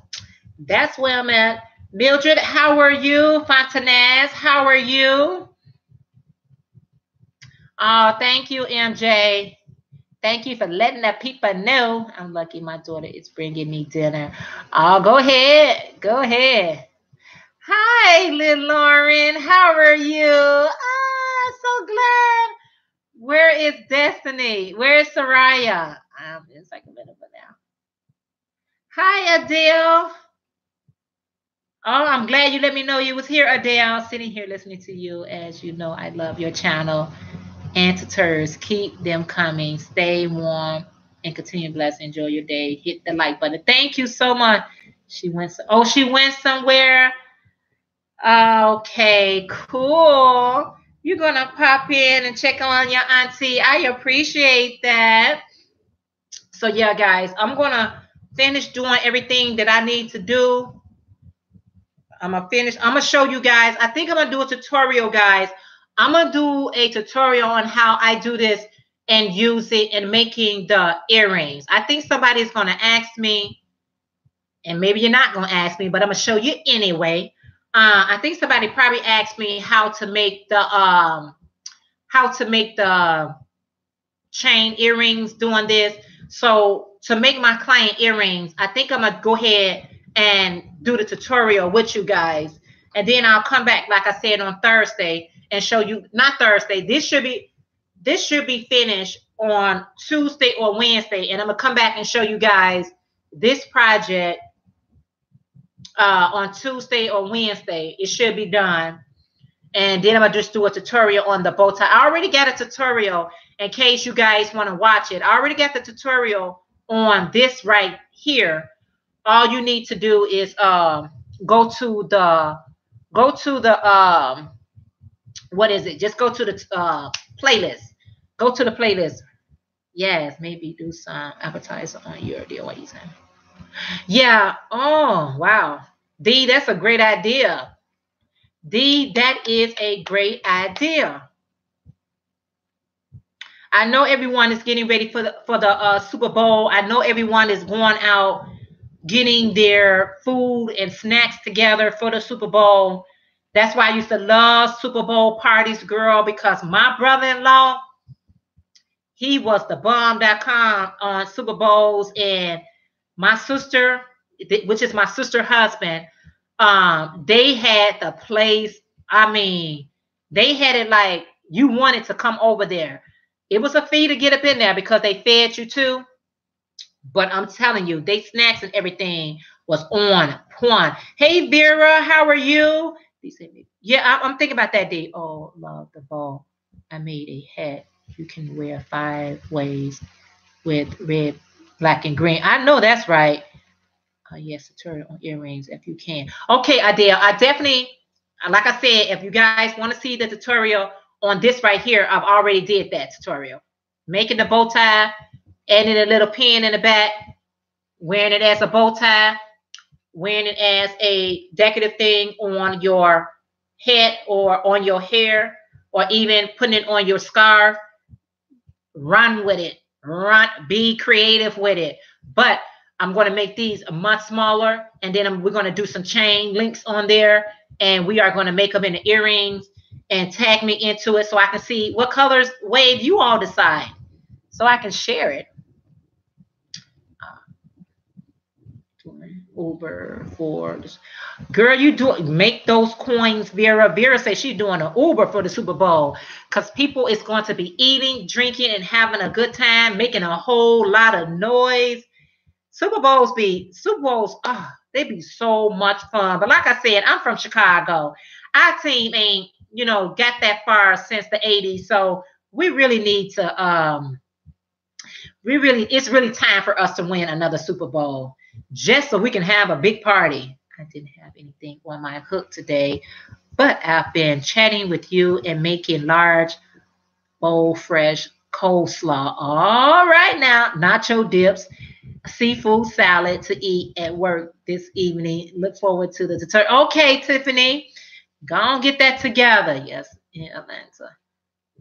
[SPEAKER 1] that's where I'm at. Mildred, how are you? Fontanez, how are you? Oh, thank you, MJ. Thank you for letting the people know. I'm lucky my daughter is bringing me dinner. Oh, go ahead. Go ahead. Hi, little Lauren. How are you? Ah, so glad. Where is Destiny? Where is Soraya? It's like a minute now. Hi, Adele. Oh, I'm glad you let me know you was here, Adele. Sitting here listening to you. As you know, I love your channel. Anti-Turs, keep them coming. Stay warm and continue to bless. Enjoy your day. Hit the like button. Thank you so much. She went somewhere. Okay, cool. You're gonna pop in and check on your auntie. I appreciate that. So yeah, guys, I'm gonna finish doing everything that I need to do. I'm gonna show you guys. I think I'm gonna do a tutorial, guys. I'm gonna do a tutorial on how I do this and use it in making the earrings. I think somebody's gonna ask me, and maybe you're not gonna ask me, but I'm gonna show you anyway. I think somebody probably asked me how to make the chain earrings doing this. So to make my client earrings, I think I'm gonna go ahead and do the tutorial with you guys, and then I'll come back, like I said, on Thursday and show you. Not Thursday. This should be finished on Tuesday or Wednesday, and I'm gonna come back and show you guys this project on Tuesday or Wednesday. It should be done, and then I'm gonna just do a tutorial on the bow tie. I already got a tutorial in case you guys want to watch it. I already got the tutorial on this right here. All you need to do is go to the what is it? Just go to the playlist. Go to the playlist. Yes, maybe do some advertising on your deal. What you saying? Yeah. Oh, wow. D, that's a great idea. D, that is a great idea. I know everyone is getting ready for the Super Bowl. I know everyone is going out getting their food and snacks together for the Super Bowl. That's why I used to love Super Bowl parties, girl, because my brother-in-law, he was the bomb.com on Super Bowls, and my sister, which is my sister's husband, they had the place. I mean, they had it like you wanted to come over there. It was a fee to get up in there because they fed you too. But I'm telling you, they snacks and everything was on point. Hey, Vera, how are you? Yeah, I'm thinking about that day. Oh, love the ball. I made a hat you can wear 5 ways with red, black, and green. I know that's right. Yes, tutorial on earrings if you can. Okay, Adele, I definitely, like I said, if you guys want to see the tutorial on this right here, I've already did that tutorial. Making the bow tie, adding a little pin in the back, wearing it as a bow tie, wearing it as a decorative thing on your head or on your hair or even putting it on your scarf, run with it. Run, be creative with it. But I'm going to make these much smaller, and then we're going to do some chain links on there, and we are going to make them into earrings and tag me into it so I can see what colors wave you all decide so I can share it. Uber for this. Girl, you do make those coins. Vera says she's doing an Uber for the Super Bowl because people is going to be eating, drinking, and having a good time, making a whole lot of noise. Super Bowls, they be so much fun. But like I said, I'm from Chicago. Our team ain't, got that far since the 80s. So we really need to it's really time for us to win another Super Bowl just so we can have a big party. I didn't have anything on my hook today, but I've been chatting with you and making large, bold, fresh coleslaw. All right now, nacho dips, seafood salad to eat at work this evening. Look forward to the dessert. Okay, Tiffany, go on get that together. Yes, in Atlanta.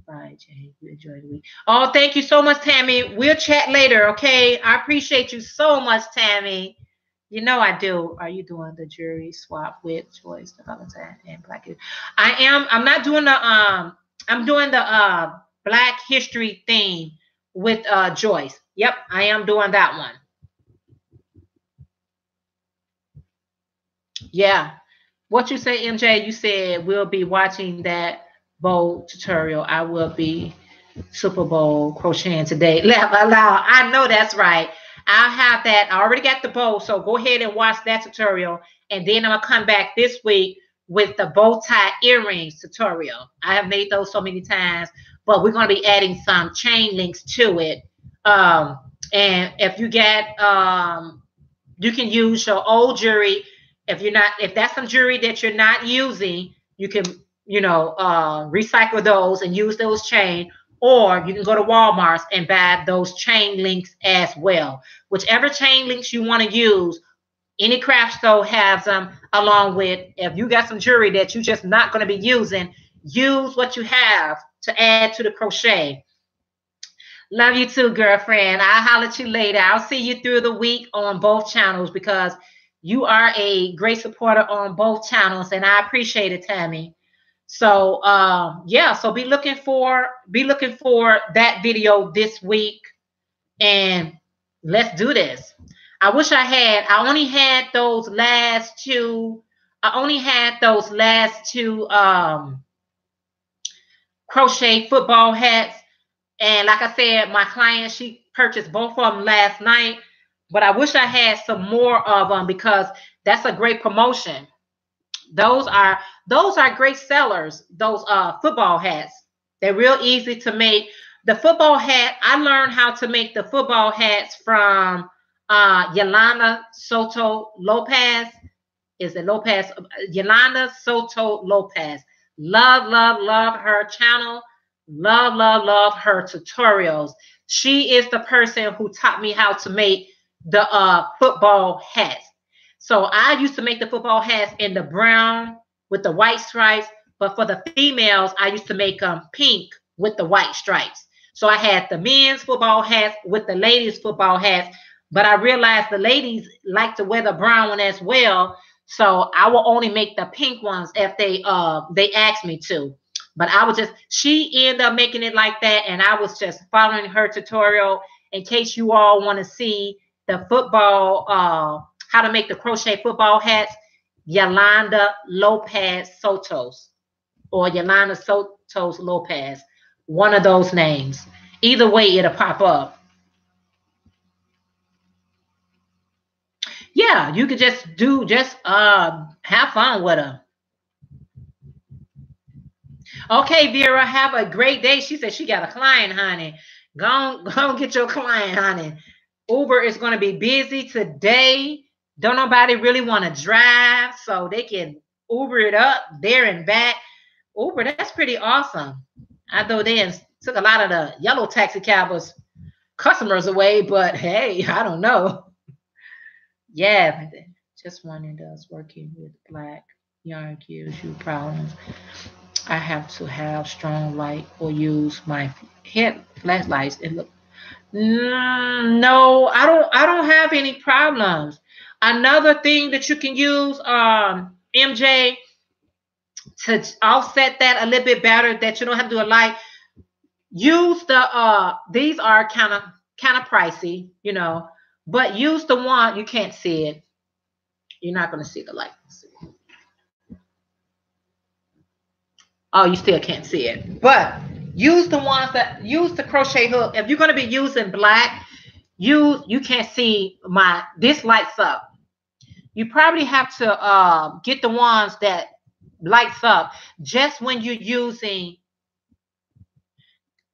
[SPEAKER 1] Bye, Jay. You enjoy the week. Oh, thank you so much, Tammy. We'll chat later, okay? I appreciate you so much, Tammy. You know I do. Are you doing the jury swap with Joyce, the Valentine, and Black? I am. I'm not doing the I'm doing the Black History theme with Joyce. Yep, I am doing that one. Yeah. What you say, MJ? You said we'll be watching that bowl tutorial. I will be Super Bowl crocheting today. Laugh out loud. I know that's right. I'll have that. I already got the bow, so go ahead and watch that tutorial. And then I'm gonna come back this week with the bow tie earrings tutorial. I have made those so many times, but we're gonna be adding some chain links to it. And if you get you can use your old jewelry. If that's some jewelry that you're not using, you can, recycle those and use those chain, or you can go to Walmart and buy those chain links as well. Whichever chain links you want to use, any craft store has them, along with if you got some jewelry that you're just not going to be using, use what you have to add to the crochet. Love you too, girlfriend. I'll holler at you later. I'll see you through the week on both channels because you are a great supporter on both channels, and I appreciate it, Tammy. So yeah, so be looking for that video this week, and let's do this. I only had those last two crochet football hats. And like I said, my client, she purchased both of them last night, but I wish I had some more of them because that's a great promotion. Those are great sellers, those football hats. They're real easy to make. The football hat, I learned how to make the football hats from Yolanda Soto Lopez. Is it Lopez? Yolanda Soto Lopez. Love, love, love her channel. Love, love, love her tutorials. She is the person who taught me how to make the football hats. So I used to make the football hats in the brown with the white stripes, but for the females, I used to make them pink with the white stripes. So I had the men's football hats with the ladies' football hats, but I realized the ladies like to wear the brown one as well. So I will only make the pink ones if they ask me to. But she ended up making it like that, and I was just following her tutorial in case you all want to see the football, how to make the crochet football hats. Yolanda Lopez Sotos or Yolanda Sotos Lopez, one of those names. Either way, it'll pop up. Yeah, you could just have fun with them. Okay, Vera, have a great day. She said she got a client, honey. Go on get your client, honey. Uber is going to be busy today. Don't nobody really want to drive, so they can Uber it up there and back. Uber, that's pretty awesome. I know they took a lot of the yellow taxi cabs customers away, but hey, I don't know. Yeah, just wanted us working with Black yarn gives you problems. I have to have strong light or use my head flashlights and look. No, I don't have any problems. Another thing that you can use, MJ, to offset that a little bit better, that you don't have to do a light. Use the these are kind of pricey, but use the one you can't see it. You're not going to see the light. Oh, you still can't see it. But use the ones that use the crochet hook. If you're going to be using black, you can't see this lights up. You probably have to get the ones that lights up just when you're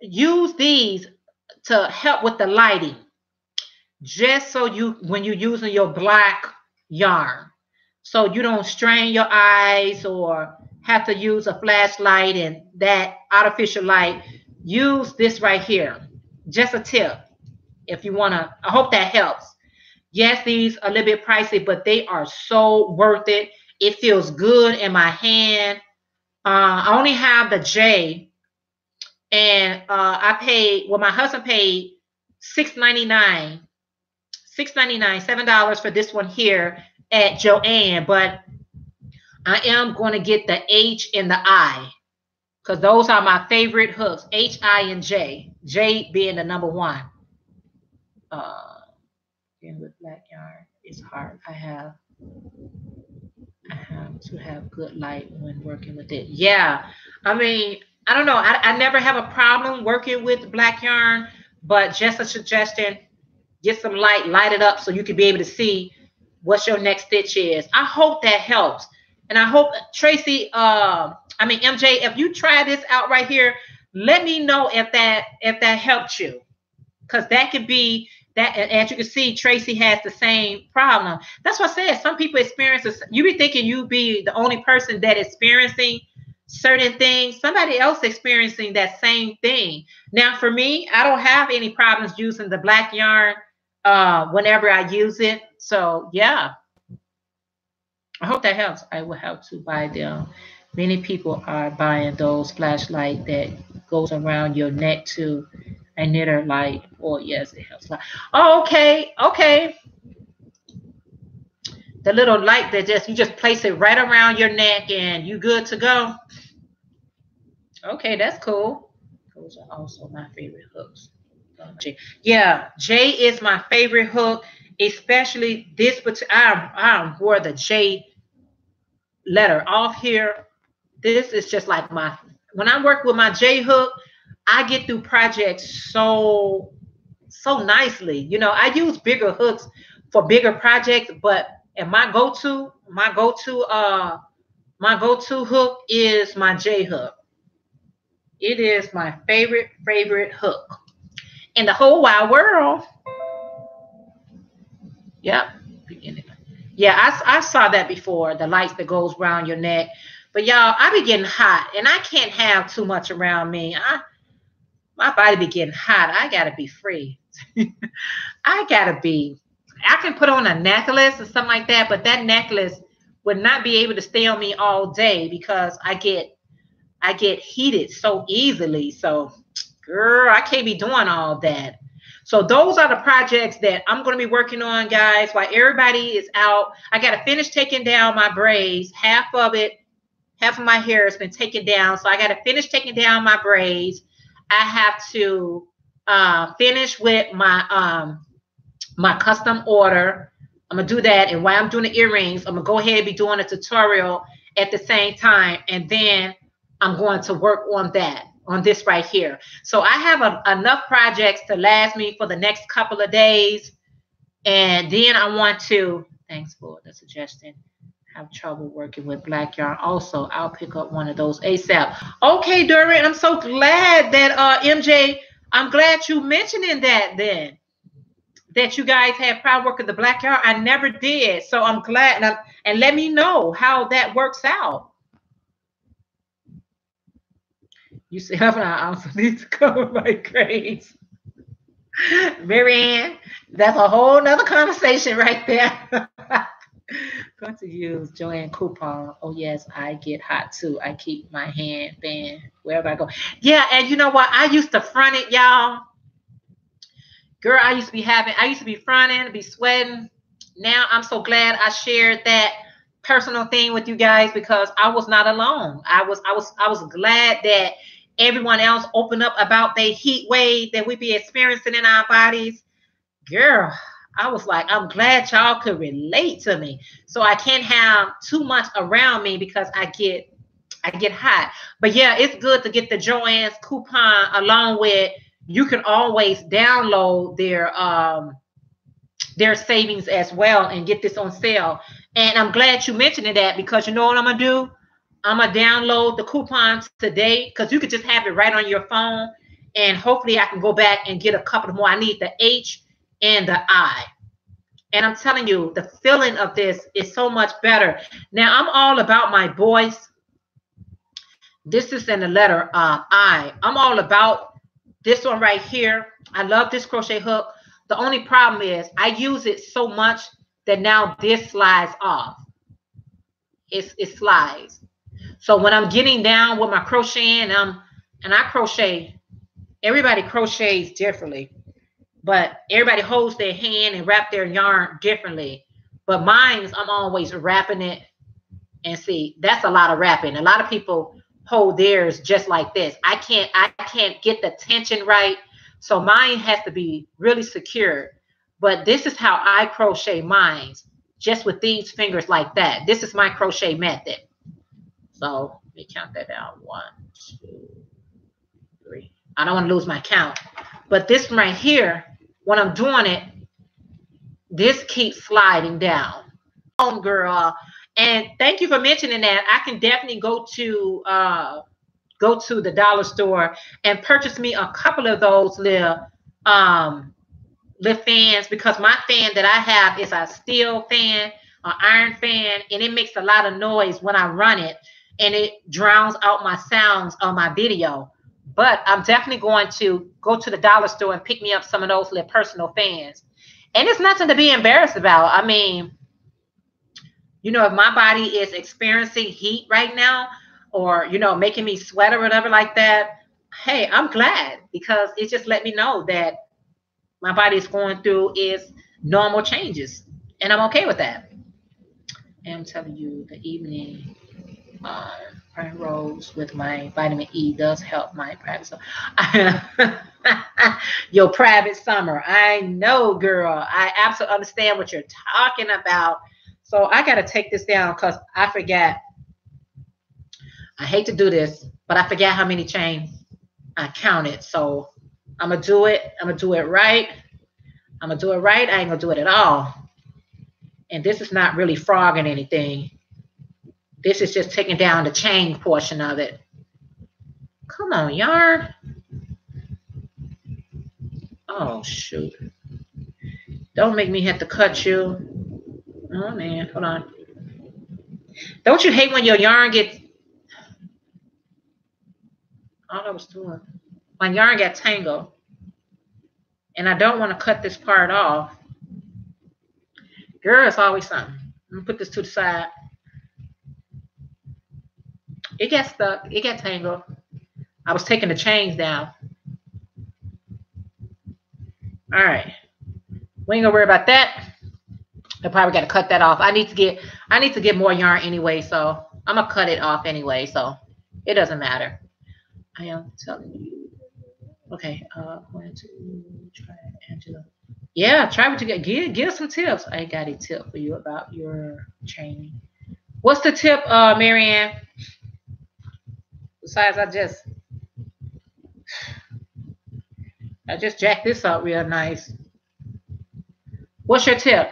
[SPEAKER 1] use these to help with the lighting. Just so when you're using your black yarn, so you don't strain your eyes or have to use a flashlight and that artificial light. Use this right here. Just a tip if you want to. I hope that helps. Yes, these are a little bit pricey, but they are so worth it. It feels good in my hand. I only have the J, and my husband paid $6.99, $7 for this one here at Joann, but I am going to get the H and the I because those are my favorite hooks, H, I, and J. J being the number one. With black yarn, it's hard. I have to have good light when working with it. Yeah, I mean, I don't know. I never have a problem working with black yarn, but just a suggestion: get some light it up so you can be able to see what your next stitch is. I hope that helps. And I hope, Tracy, MJ, if you try this out right here, let me know if that helped you. Because that could be that, as you can see, Tracy has the same problem. That's what I said. Some people experience this. You be thinking you be the only person that experiencing certain things. Somebody else experiencing that same thing. Now, for me, I don't have any problems using the black yarn whenever I use it. So yeah, I hope that helps. I will have to buy them. Many people are buying those flashlight that goes around your neck too. A knitter light. Oh yes, it helps. Oh, okay. The little light that you just place it right around your neck and you good to go. Okay, that's cool. Those are also my favorite hooks. Yeah, J is my favorite hook, especially this. But I wore the J letter off here. This is just like when I work with my J hook, I get through projects so nicely. I use bigger hooks for bigger projects, but my go-to hook is my J hook. It is my favorite hook in the whole wide world. Yep. Yeah, I saw that before, the lights that goes around your neck. But y'all, I be getting hot, and I can't have too much around me. My body be getting hot. I gotta be free. I can put on a necklace or something like that, but that necklace would not be able to stay on me all day because I get heated so easily. So, girl, I can't be doing all that. So those are the projects that I'm going to be working on, guys, while everybody is out. I got to finish taking down my braids. Half of my hair has been taken down. So I got to finish taking down my braids. I have to finish with my my custom order. I'm going to do that. And while I'm doing the earrings, I'm going to go ahead and be doing a tutorial at the same time. And then I'm going to work on this right here. So I have enough projects to last me for the next couple of days. And then I want to, thanks for the suggestion, have trouble working with black yarn. Also, I'll pick up one of those ASAP. Okay, Durin, I'm so glad that, MJ, I'm glad you mentioning that then. That you guys had problem working the black yarn. I never did. So I'm glad. And let me know how that works out. You said I also need to cover my grades. Marianne, that's a whole nother conversation right there. Going to use Joanne coupon. Oh yes, I get hot too. I keep my hand fan wherever I go. Yeah, and you know what? I used to front it, y'all. Girl, I used to be fronting, be sweating. Now I'm so glad I shared that personal thing with you guys because I was not alone. I was glad that everyone else opened up about the heat wave that we be experiencing in our bodies. Girl, I was like, I'm glad y'all could relate to me. So I can't have too much around me because I get hot. But yeah, it's good to get the Joann's coupon along with you can always download their savings as well and get this on sale. And I'm glad you mentioned that because you know what I'm gonna do? I'm gonna download the coupons today because you could just have it right on your phone. And hopefully I can go back and get a couple more. I need the H and the I. And I'm telling you, the feeling of this is so much better. Now I'm all about my voice. This is in the letter I. I'm all about this one right here. I love this crochet hook. The only problem is I use it so much that now this slides off. It slides. So when I'm getting down with my crocheting, and I crochet, everybody crochets differently, but everybody holds their hand and wrap their yarn differently. But mine's, I'm always wrapping it. And see, that's a lot of wrapping. A lot of people hold theirs just like this. I can't get the tension right. So mine has to be really secure. But this is how I crochet mine, just with these fingers like that. This is my crochet method. So let me count that down. 1, 2, 3. I don't want to lose my count. But this one right here, when I'm doing it, this keeps sliding down. Oh, girl. And thank you for mentioning that. I can definitely go to the dollar store and purchase me a couple of those little fans because my fan that I have is a steel fan, an iron fan, and it makes a lot of noise when I run it, and it drowns out my sounds on my video. But I'm definitely going to go to the dollar store and pick me up some of those little personal fans. And it's nothing to be embarrassed about. I mean, you know, if my body is experiencing heat right now or, you know, making me sweat or whatever like that, hey, I'm glad because it just let me know that my body is going through its normal changes. And I'm okay with that. And I'm telling you, the evening rolls with my vitamin E does help my private summer. Your private summer. I know, girl. I absolutely understand what you're talking about. So I got to take this down because I forgot. I hate to do this, but I forgot how many chains I counted. So I'm going to do it. I'm going to do it right. I'm going to do it right. I ain't going to do it at all. And this is not really frogging anything. This is just taking down the chain portion of it. Come on, yarn. Oh, shoot. Don't make me have to cut you. Oh, man. Hold on. Don't you hate when your yarn gets... All I was doing. My yarn got tangled. And I don't want to cut this part off. Girl, it's always something. I'm going to put this to the side. It got stuck. It got tangled. I was taking the chains down. All right. We ain't gonna worry about that. I probably got to cut that off. I need to get more yarn anyway, so I'm gonna cut it off anyway, so it doesn't matter. I am telling you. Okay, going to try Angela. Yeah, try what you get. Give some tips. I got a tip for you about your chain. What's the tip, Marianne? Besides, I just jacked this up real nice. What's your tip?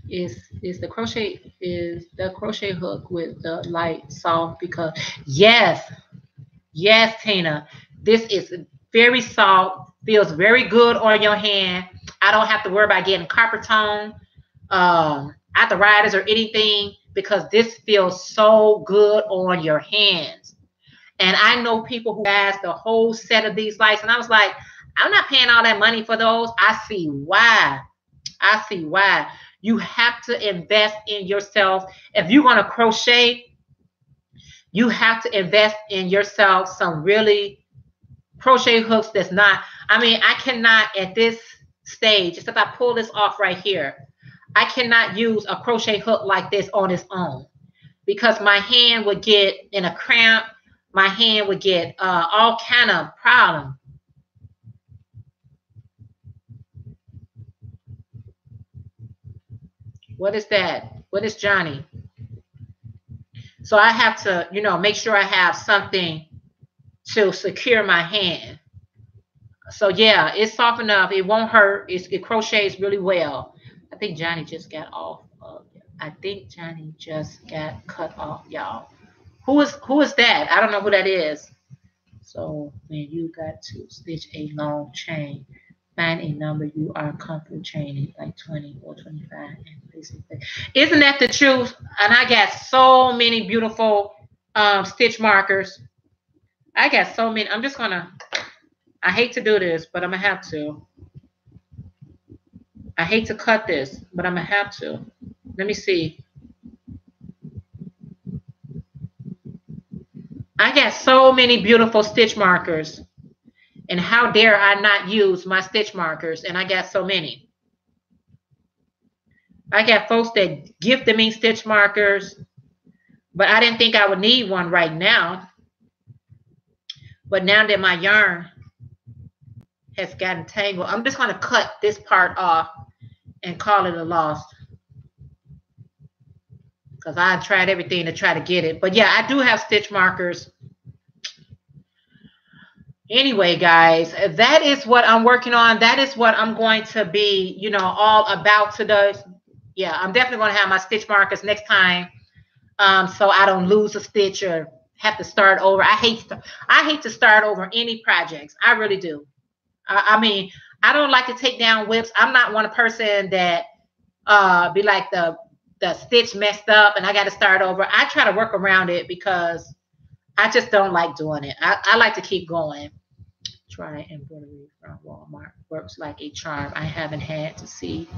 [SPEAKER 1] Is the crochet hook with the light soft? Because yes, Tina, this is very soft, feels very good on your hand. I don't have to worry about getting copper tone, arthritis or anything because this feels so good on your hands. And I know people who asked the whole set of these lights, and I was like, I'm not paying all that money for those. I see why. You have to invest in yourself. If you're going to crochet, you have to invest in yourself some really crochet hooks that's not, I mean, I cannot at this stage, just if I pull this off right here, I cannot use a crochet hook like this on its own because my hand would get in a cramp. My hand would get all kind of problem. What is that? What is Johnny? So I have to, you know, make sure I have something to secure my hand. So yeah, it's soft enough. It won't hurt. It crochets really well. I think Johnny just got off. I think Johnny just got cut off, y'all. Who is that? I don't know who that is. So when you got to stitch a long chain, find a number you are comfortable chaining, like 20 or 25, and basically, isn't that the truth? And I got so many beautiful stitch markers. I got so many. I'm just gonna. I hate to do this, but I'm gonna have to. I hate to cut this, but I'm gonna have to. Let me see. I got so many beautiful stitch markers. And how dare I not use my stitch markers? And I got so many. I got folks that gifted me stitch markers, but I didn't think I would need one right now. But now that my yarn has gotten tangled, I'm just going to cut this part off and call it a loss. Because I tried everything to try to get it. But yeah, I do have stitch markers. Anyway, guys, that is what I'm working on. That is what I'm going to be, you know, all about today. Yeah, I'm definitely going to have my stitch markers next time, so I don't lose a stitch or have to start over. I hate to start over any projects. I really do. I mean, I don't like to take down WIPs. I'm not one person that be like the stitch messed up and I got to start over. I try to work around it because I just don't like doing it. I like to keep going. Try embroidery from Walmart. Works like a charm. I haven't had to see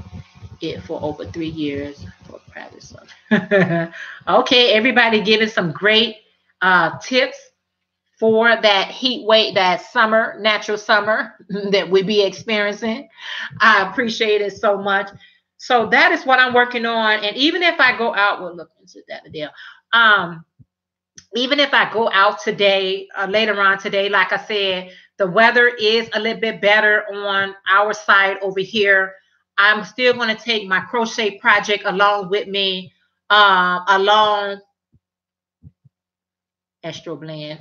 [SPEAKER 1] it for over 3 years for practice. Okay, everybody giving some great tips for that heat wave, that summer, natural summer that we be experiencing. I appreciate it so much. So that is what I'm working on. And even if I go out, well, look, is that the deal? Even if I go out today, later on today, like I said, the weather is a little bit better on our side over here. I'm still going to take my crochet project along with me, along Astro Blend.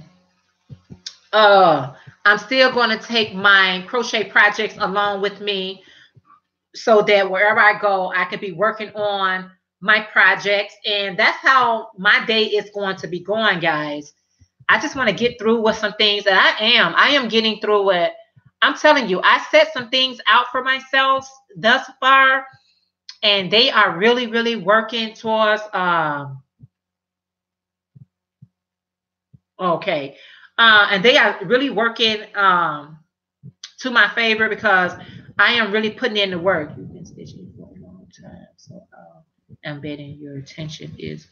[SPEAKER 1] I'm still going to take my crochet projects along with me so that wherever I go, I can be working on my projects. And that's how my day is going to be going, guys. I just want to get through with some things that I am getting through it. I'm telling you, I set some things out for myself thus far, and they are really, really working towards, okay. And they are really working to my favor because I am really putting in the work. You've been stitching for a long time, so I'm betting your attention is.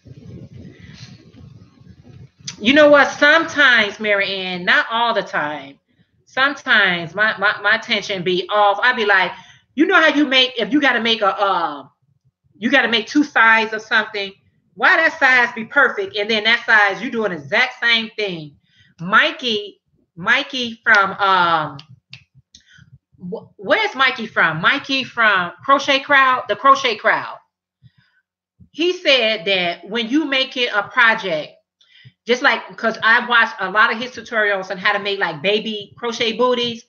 [SPEAKER 1] You know what? Sometimes, Mary Ann, not all the time. Sometimes my attention be off. I be like, you know how you make, if you got to make you got to make 2 sides of something. Why that size be perfect and then that size you doing the exact same thing? Mikey from where's Mikey from? Mikey from Crochet Crowd, the Crochet Crowd. He said that when you make it a project, just like, because I watched a lot of his tutorials on how to make like baby crochet booties.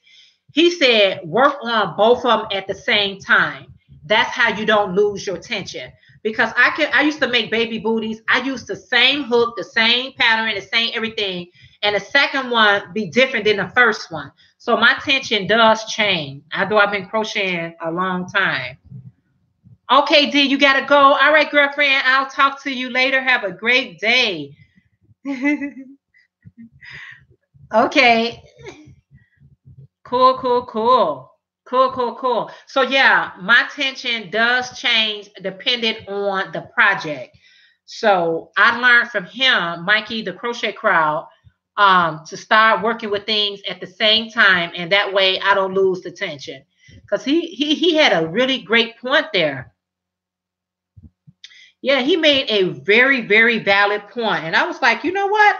[SPEAKER 1] He said, work on both of them at the same time. That's how you don't lose your tension. Because I used to make baby booties. I used the same hook, the same pattern, the same everything. And the second one be different than the first one. So my tension does change. Although I've been crocheting a long time. Okay, D, you got to go. All right, girlfriend, I'll talk to you later. Have a great day. Okay. Cool. Cool, cool, cool. So yeah, my tension does change depending on the project. So I learned from him, Mikey, the crochet crowd, to start working with things at the same time, and that way I don't lose the tension. Because he had a really great point there. Yeah, he made a very, very valid point. And I was like, you know what?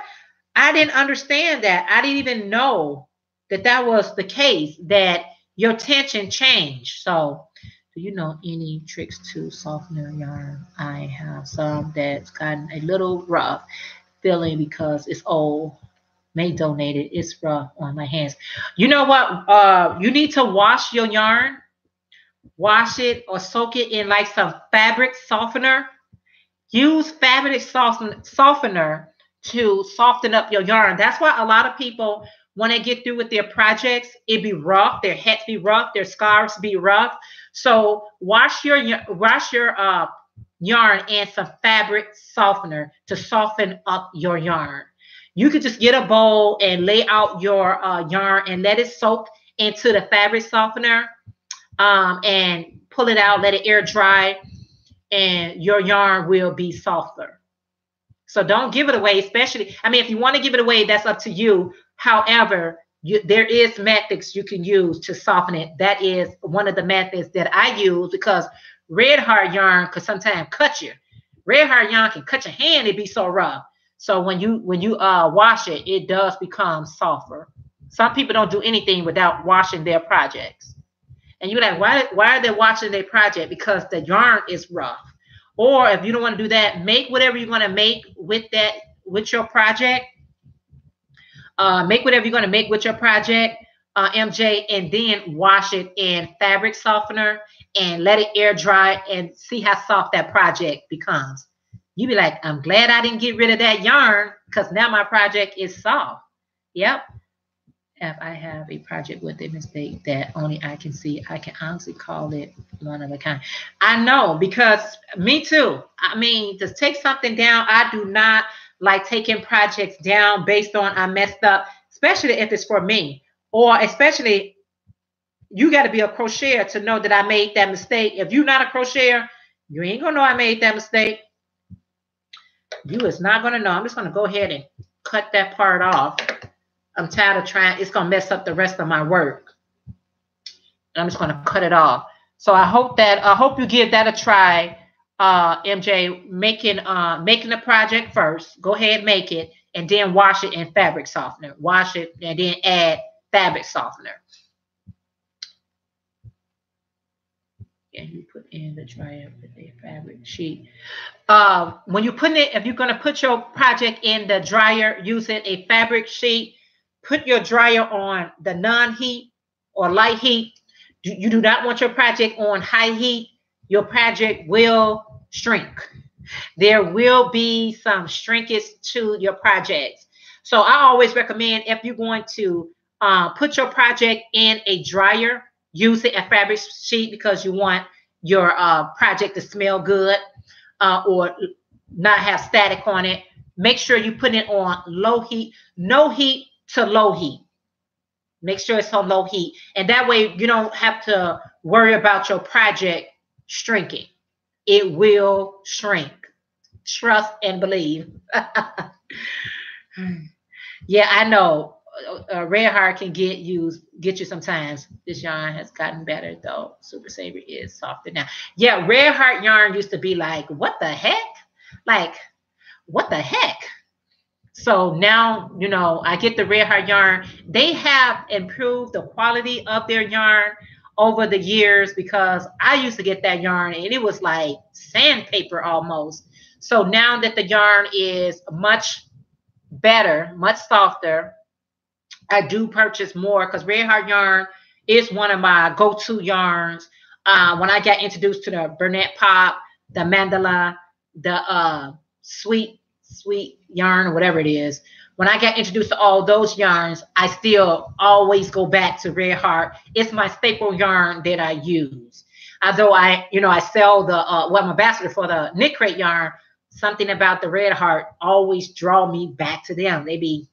[SPEAKER 1] I didn't understand that. I didn't even know that that was the case, that your tension changed. So, do you know any tricks to soften your yarn? I have some that's gotten a little rough feeling because it's old. May donate it. It's rough on my hands. You know what? You need to wash your yarn, wash it or soak it in like some fabric softener. Use fabric softener to soften up your yarn. That's why a lot of people, when they get through with their projects, it be rough. Their hats be rough. Their scarves be rough. So wash your yarn and some fabric softener to soften up your yarn. You could just get a bowl and lay out your yarn and let it soak into the fabric softener, and pull it out, let it air dry, and your yarn will be softer. So don't give it away, especially, I mean, if you want to give it away, that's up to you. However, there is methods you can use to soften it. That is one of the methods that I use, because red heart yarn could sometimes cut you. Red heart yarn can cut your hand. It'd be so rough. So when you wash it, it does become softer. Some people don't do anything without washing their projects. And you're like, why are they washing their project? Because the yarn is rough. Or if you don't want to do that, make whatever you're going to make with your project. Make whatever you're going to make with your project, MJ, and then wash it in fabric softener and let it air dry and see how soft that project becomes. You be like, I'm glad I didn't get rid of that yarn, because now my project is soft. Yep. If I have a project with a mistake that only I can see, I can honestly call it one of a kind. I know, because me too. I mean, to take something down, I do not like taking projects down based on I messed up, especially if it's for me. Or especially, you got to be a crocheter to know that I made that mistake. If you're not a crocheter, you ain't going to know I made that mistake. You is not going to know. I'm just going to go ahead and cut that part off. I'm tired of trying. It's going to mess up the rest of my work. I'm just going to cut it off. So I hope you give that a try, MJ. Making a project first. Go ahead, make it, and then wash it in fabric softener. Wash it and then add fabric softener. And you put in the dryer with a fabric sheet. When you put it, if you're going to put your project in the dryer using a fabric sheet, put your dryer on the non-heat or light heat. You do not want your project on high heat. Your project will shrink. There will be some shrinkage to your projects. So I always recommend, if you're going to put your project in a dryer, use a fabric sheet, because you want your project to smell good, or not have static on it. Make sure you put it on low heat, no heat to low heat. Make sure it's on low heat. And that way you don't have to worry about your project shrinking. It will shrink. Trust and believe. Yeah, I know. Red heart can get you sometimes. This yarn has gotten better though. Super Saver is softer now. Yeah, red heart yarn used to be like, what the heck? Like, what the heck? So now, I get the red heart yarn. They have improved the quality of their yarn over the years, because I used to get that yarn and it was like sandpaper almost. So now that the yarn is much better, much softer, I do purchase more, because red heart yarn is one of my go-to yarns. When I got introduced to the Bernat Pop, the Mandala, the sweet yarn, or whatever it is, when I got introduced to all those yarns, I still always go back to red heart. It's my staple yarn that I use. Although I sell the I'm ambassador for the Knit Crate yarn, something about the red heart always draw me back to them. They be,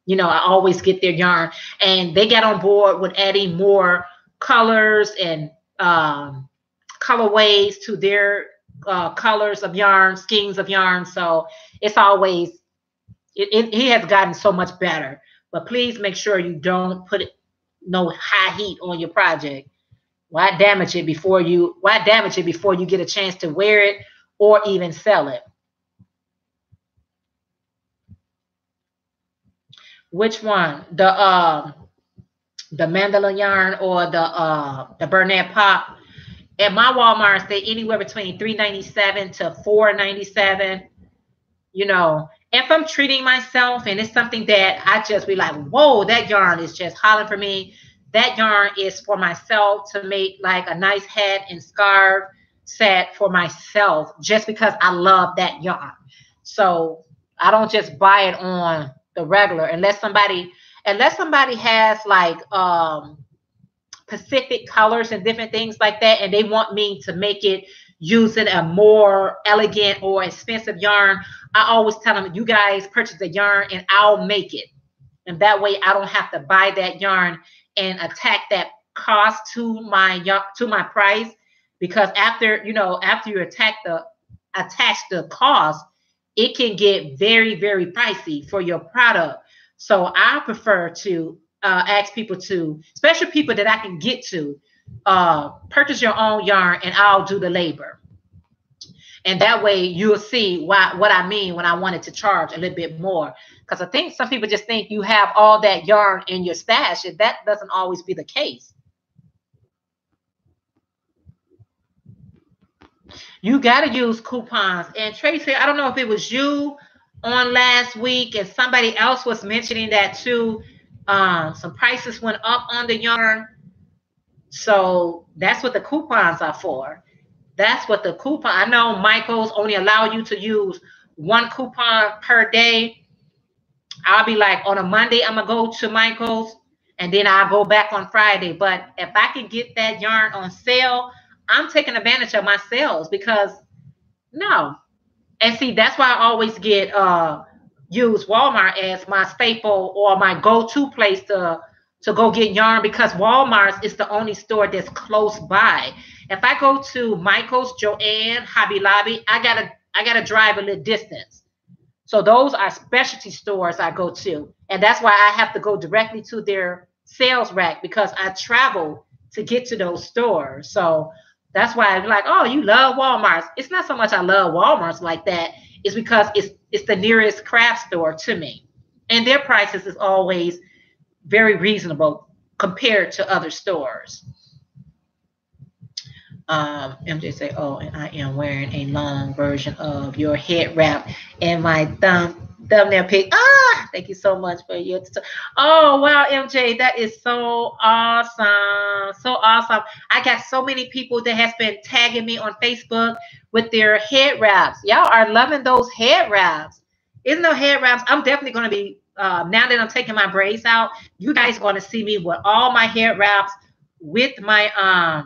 [SPEAKER 1] I always get their yarn, and they got on board with adding more colors and colorways to their colors of yarn, skeins of yarn. So it's always, he has gotten so much better. But please make sure you don't put no high heat on your project. Why damage it before you get a chance to wear it or even sell it? Which one? The mandala yarn or the Bernat pop? At my Walmart, they anywhere between $3.97 to $4.97. You know, if I'm treating myself and it's something that I just be like, whoa, that yarn is just hollering for me. That yarn is for myself to make like a nice hat and scarf set for myself just because I love that yarn. So I don't just buy it on the regular unless somebody has like Pacific colors and different things like that, and they want me to make it using a more elegant or expensive yarn. I always tell them, you guys purchase the yarn and I'll make it. And that way I don't have to buy that yarn and attack that cost to my price. Because after you attach the cost, it can get very, very pricey for your product. So I prefer to ask people to, especially people that I can get to, purchase your own yarn and I'll do the labor. And that way you'll see what I mean when I wanted to charge a little bit more. Because I think some people just think you have all that yarn in your stash, and that doesn't always be the case. You got to use coupons. And Tracy, I don't know if it was you on last week and somebody else was mentioning that too. Some prices went up on the yarn. So that's what the coupons are for. That's what the coupon. I know Michael's only allow you to use one coupon per day. I'll be like, on a Monday, I'm going to go to Michael's and then I'll go back on Friday. But if I can get that yarn on sale, I'm taking advantage of my sales because no. And see, that's why I always use Walmart as my staple or my go-to place to go get yarn, because Walmart is the only store that's close by. If I go to Michael's, Joann, Hobby Lobby, I gotta drive a little distance. So those are specialty stores I go to, and that's why I have to go directly to their sales rack because I travel to get to those stores. So that's why I'm like, oh, you love Walmart. It's not so much I love Walmart like that. It's because it's the nearest craft store to me, and their prices is always very reasonable compared to other stores. MJ say, oh, and I am wearing a long version of your head wrap and my thumbnail pic. Thank you so much for your oh wow, MJ, that is so awesome. So awesome. I got so many people that has been tagging me on Facebook with their head wraps. Y'all are loving those head wraps. Isn't those head wraps? I'm definitely going to be now that I'm taking my braids out, you guys are going to see me with all my head wraps with my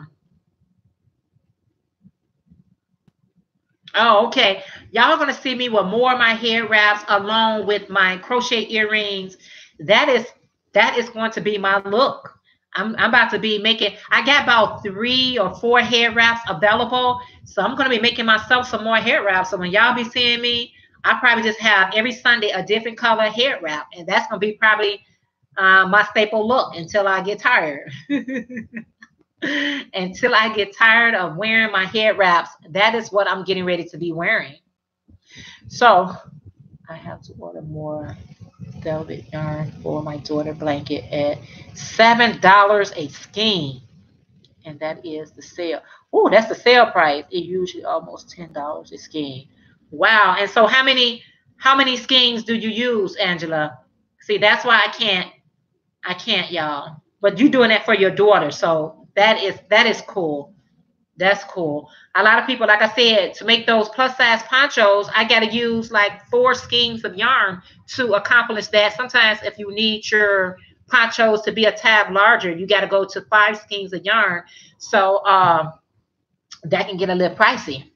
[SPEAKER 1] oh, okay. Y'all are going to see me with more of my hair wraps along with my crochet earrings. That is going to be my look. I'm about to be making, I got about 3 or 4 hair wraps available. So I'm going to be making myself some more hair wraps. So when y'all be seeing me, I probably just have every Sunday a different color hair wrap. And that's going to be probably my staple look until I get tired. Until I get tired of wearing my head wraps, that is what I'm getting ready to be wearing. So I have to order more velvet yarn for my daughter blanket at $7 a skein, and that is the sale. Oh, that's the sale price. It usually almost $10 a skein. Wow. And so how many skeins do you use, Angela? See, that's why I can't, y'all. But you're doing that for your daughter, so that is cool. That's cool. A lot of people, like I said, to make those plus size ponchos, I got to use like 4 skeins of yarn to accomplish that. Sometimes if you need your ponchos to be a tab larger, you got to go to 5 skeins of yarn. So that can get a little pricey.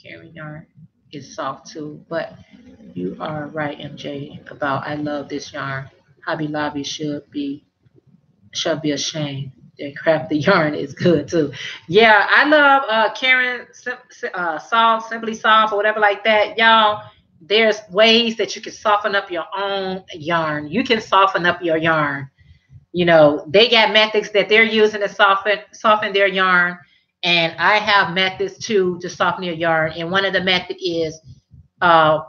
[SPEAKER 1] Carry yarn is soft too, but you are right, MJ, about I love this yarn. Hobby Lobby should be Should be ashamed. And crafty yarn is good too. Yeah, I love Karen Soft, Simply Soft, or whatever like that. Y'all, there's ways that you can soften up your own yarn. You can soften up your yarn. You know, they got methods that they're using to soften their yarn. And I have methods too to soften your yarn. And one of the methods is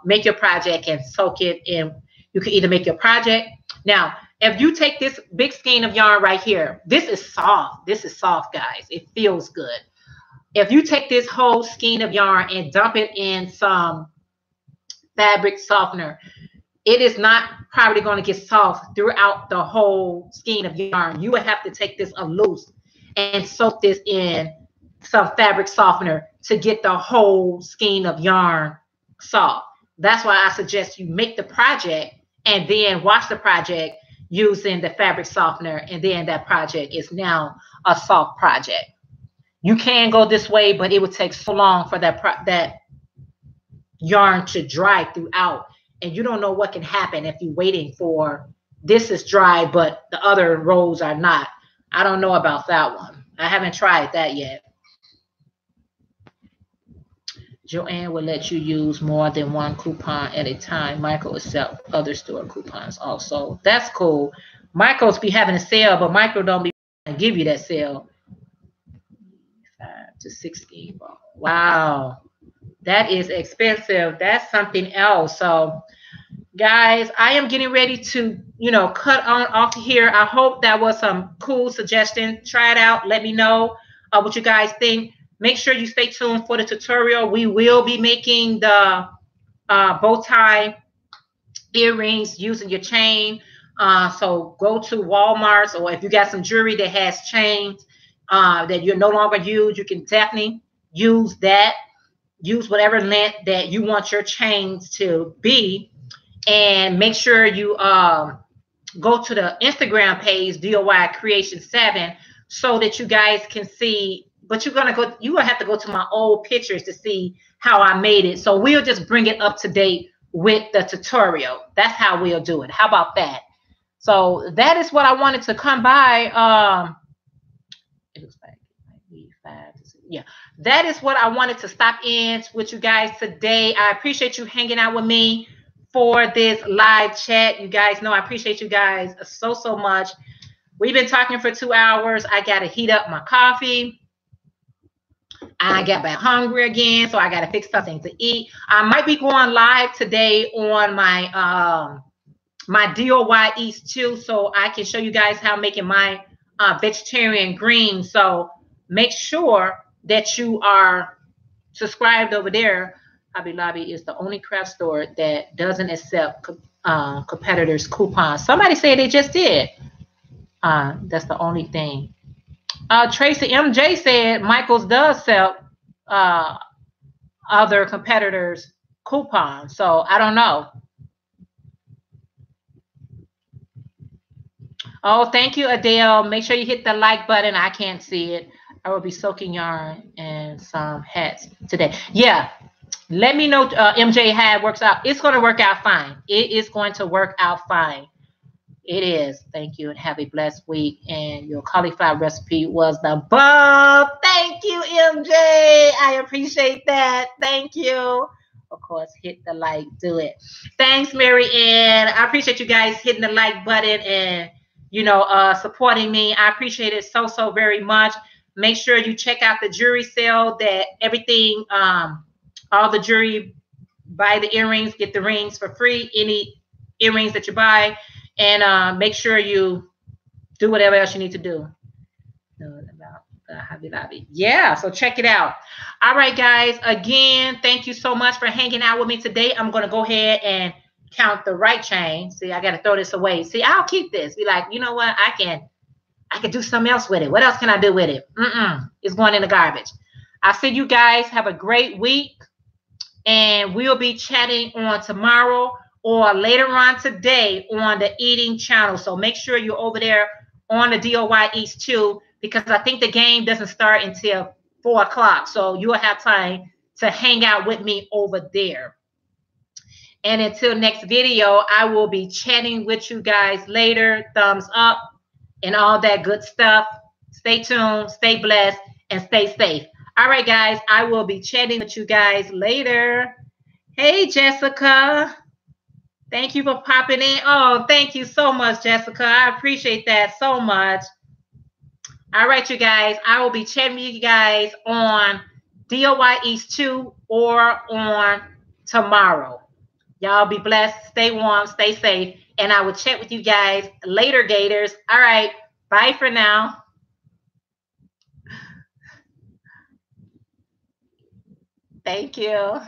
[SPEAKER 1] make your project and soak it in. You can either make your project. Now, if you take this big skein of yarn right here, this is soft. This is soft, guys. It feels good. If you take this whole skein of yarn and dump it in some fabric softener, it is not probably going to get soft throughout the whole skein of yarn. You would have to take this loose and soak this in some fabric softener to get the whole skein of yarn soft. That's why I suggest you make the project and then wash the project using the fabric softener, and then that project is now a soft project. You can go this way, but it would take so long for that yarn to dry throughout, and you don't know what can happen if you're waiting for this is dry, but the other rows are not. I don't know about that one. I haven't tried that yet. Joanne will let you use more than one coupon at a time. Michael accepts other store coupons also. That's cool. Michael's be having a sale, but Michael don't be give you that sale. 5 to 16. Wow. That is expensive. That's something else. So, guys, I am getting ready to, cut on off here. I hope that was some cool suggestion. Try it out. Let me know what you guys think. Make sure you stay tuned for the tutorial. We will be making the bow tie earrings using your chain. So go to Walmart, or if you got some jewelry that has chains that you no longer use, you can definitely use that. Use whatever length that you want your chains to be. And make sure you go to the Instagram page, DIY Creation 7, so that you guys can see. But you're gonna have to go to my old pictures to see how I made it. So we'll just bring it up to date with the tutorial. That's how we'll do it. How about that? So that is what I wanted to come by. It looks like it might be 5 to 6. Yeah, that is what I wanted to stop in with you guys today. I appreciate you hanging out with me for this live chat. You guys know I appreciate you guys so much. We've been talking for 2 hours. I got to heat up my coffee. I got back hungry again, so I got to fix something to eat. I might be going live today on my my DIY East too, so I can show you guys how I'm making my vegetarian greens. So make sure that you are subscribed over there. Hobby Lobby is the only craft store that doesn't accept competitors' coupons. Somebody said they just did. That's the only thing. Tracy MJ said Michael's does sell other competitors' coupons. So I don't know. Oh, thank you, Adele. Make sure you hit the like button. I can't see it. I will be soaking yarn and some hats today. Yeah. Let me know, MJ, how it works out. It's going to work out fine. It is going to work out fine. It is. Thank you, and have a blessed week. And your cauliflower recipe was the bomb. Thank you, MJ. I appreciate that. Thank you. Of course, hit the like. Do it. Thanks, Mary Ann. I appreciate you guys hitting the like button and, supporting me. I appreciate it so very much. Make sure you check out the jewelry sale. That everything, all the jewelry, buy the earrings, get the rings for free. Any earrings that you buy. And make sure you do whatever else you need to do. About Hobby Lobby. Yeah, so check it out. All right, guys. Again, thank you so much for hanging out with me today. I'm going to go ahead and count the right chain. See, I got to throw this away. See, I'll keep this. Be like, you know what? I can do something else with it. What else can I do with it? It's going in the garbage. I'll see you guys. Have a great week. And we'll be chatting on tomorrow or later on today on the eating channel. So make sure you're over there on the DIY East too, because I think the game doesn't start until 4 o'clock. So you'll have time to hang out with me over there. And until next video, I will be chatting with you guys later. Thumbs up. and all that good stuff. Stay tuned, stay blessed, and stay safe. All right, guys, I will be chatting with you guys later. Hey, Jessica. Thank you for popping in. Oh, thank you so much, Jessica. I appreciate that so much. All right, you guys. I will be chatting with you guys on DOY East 2 or on tomorrow. Y'all be blessed. Stay warm. Stay safe. And I will chat with you guys later, Gators. All right. Bye for now. Thank you.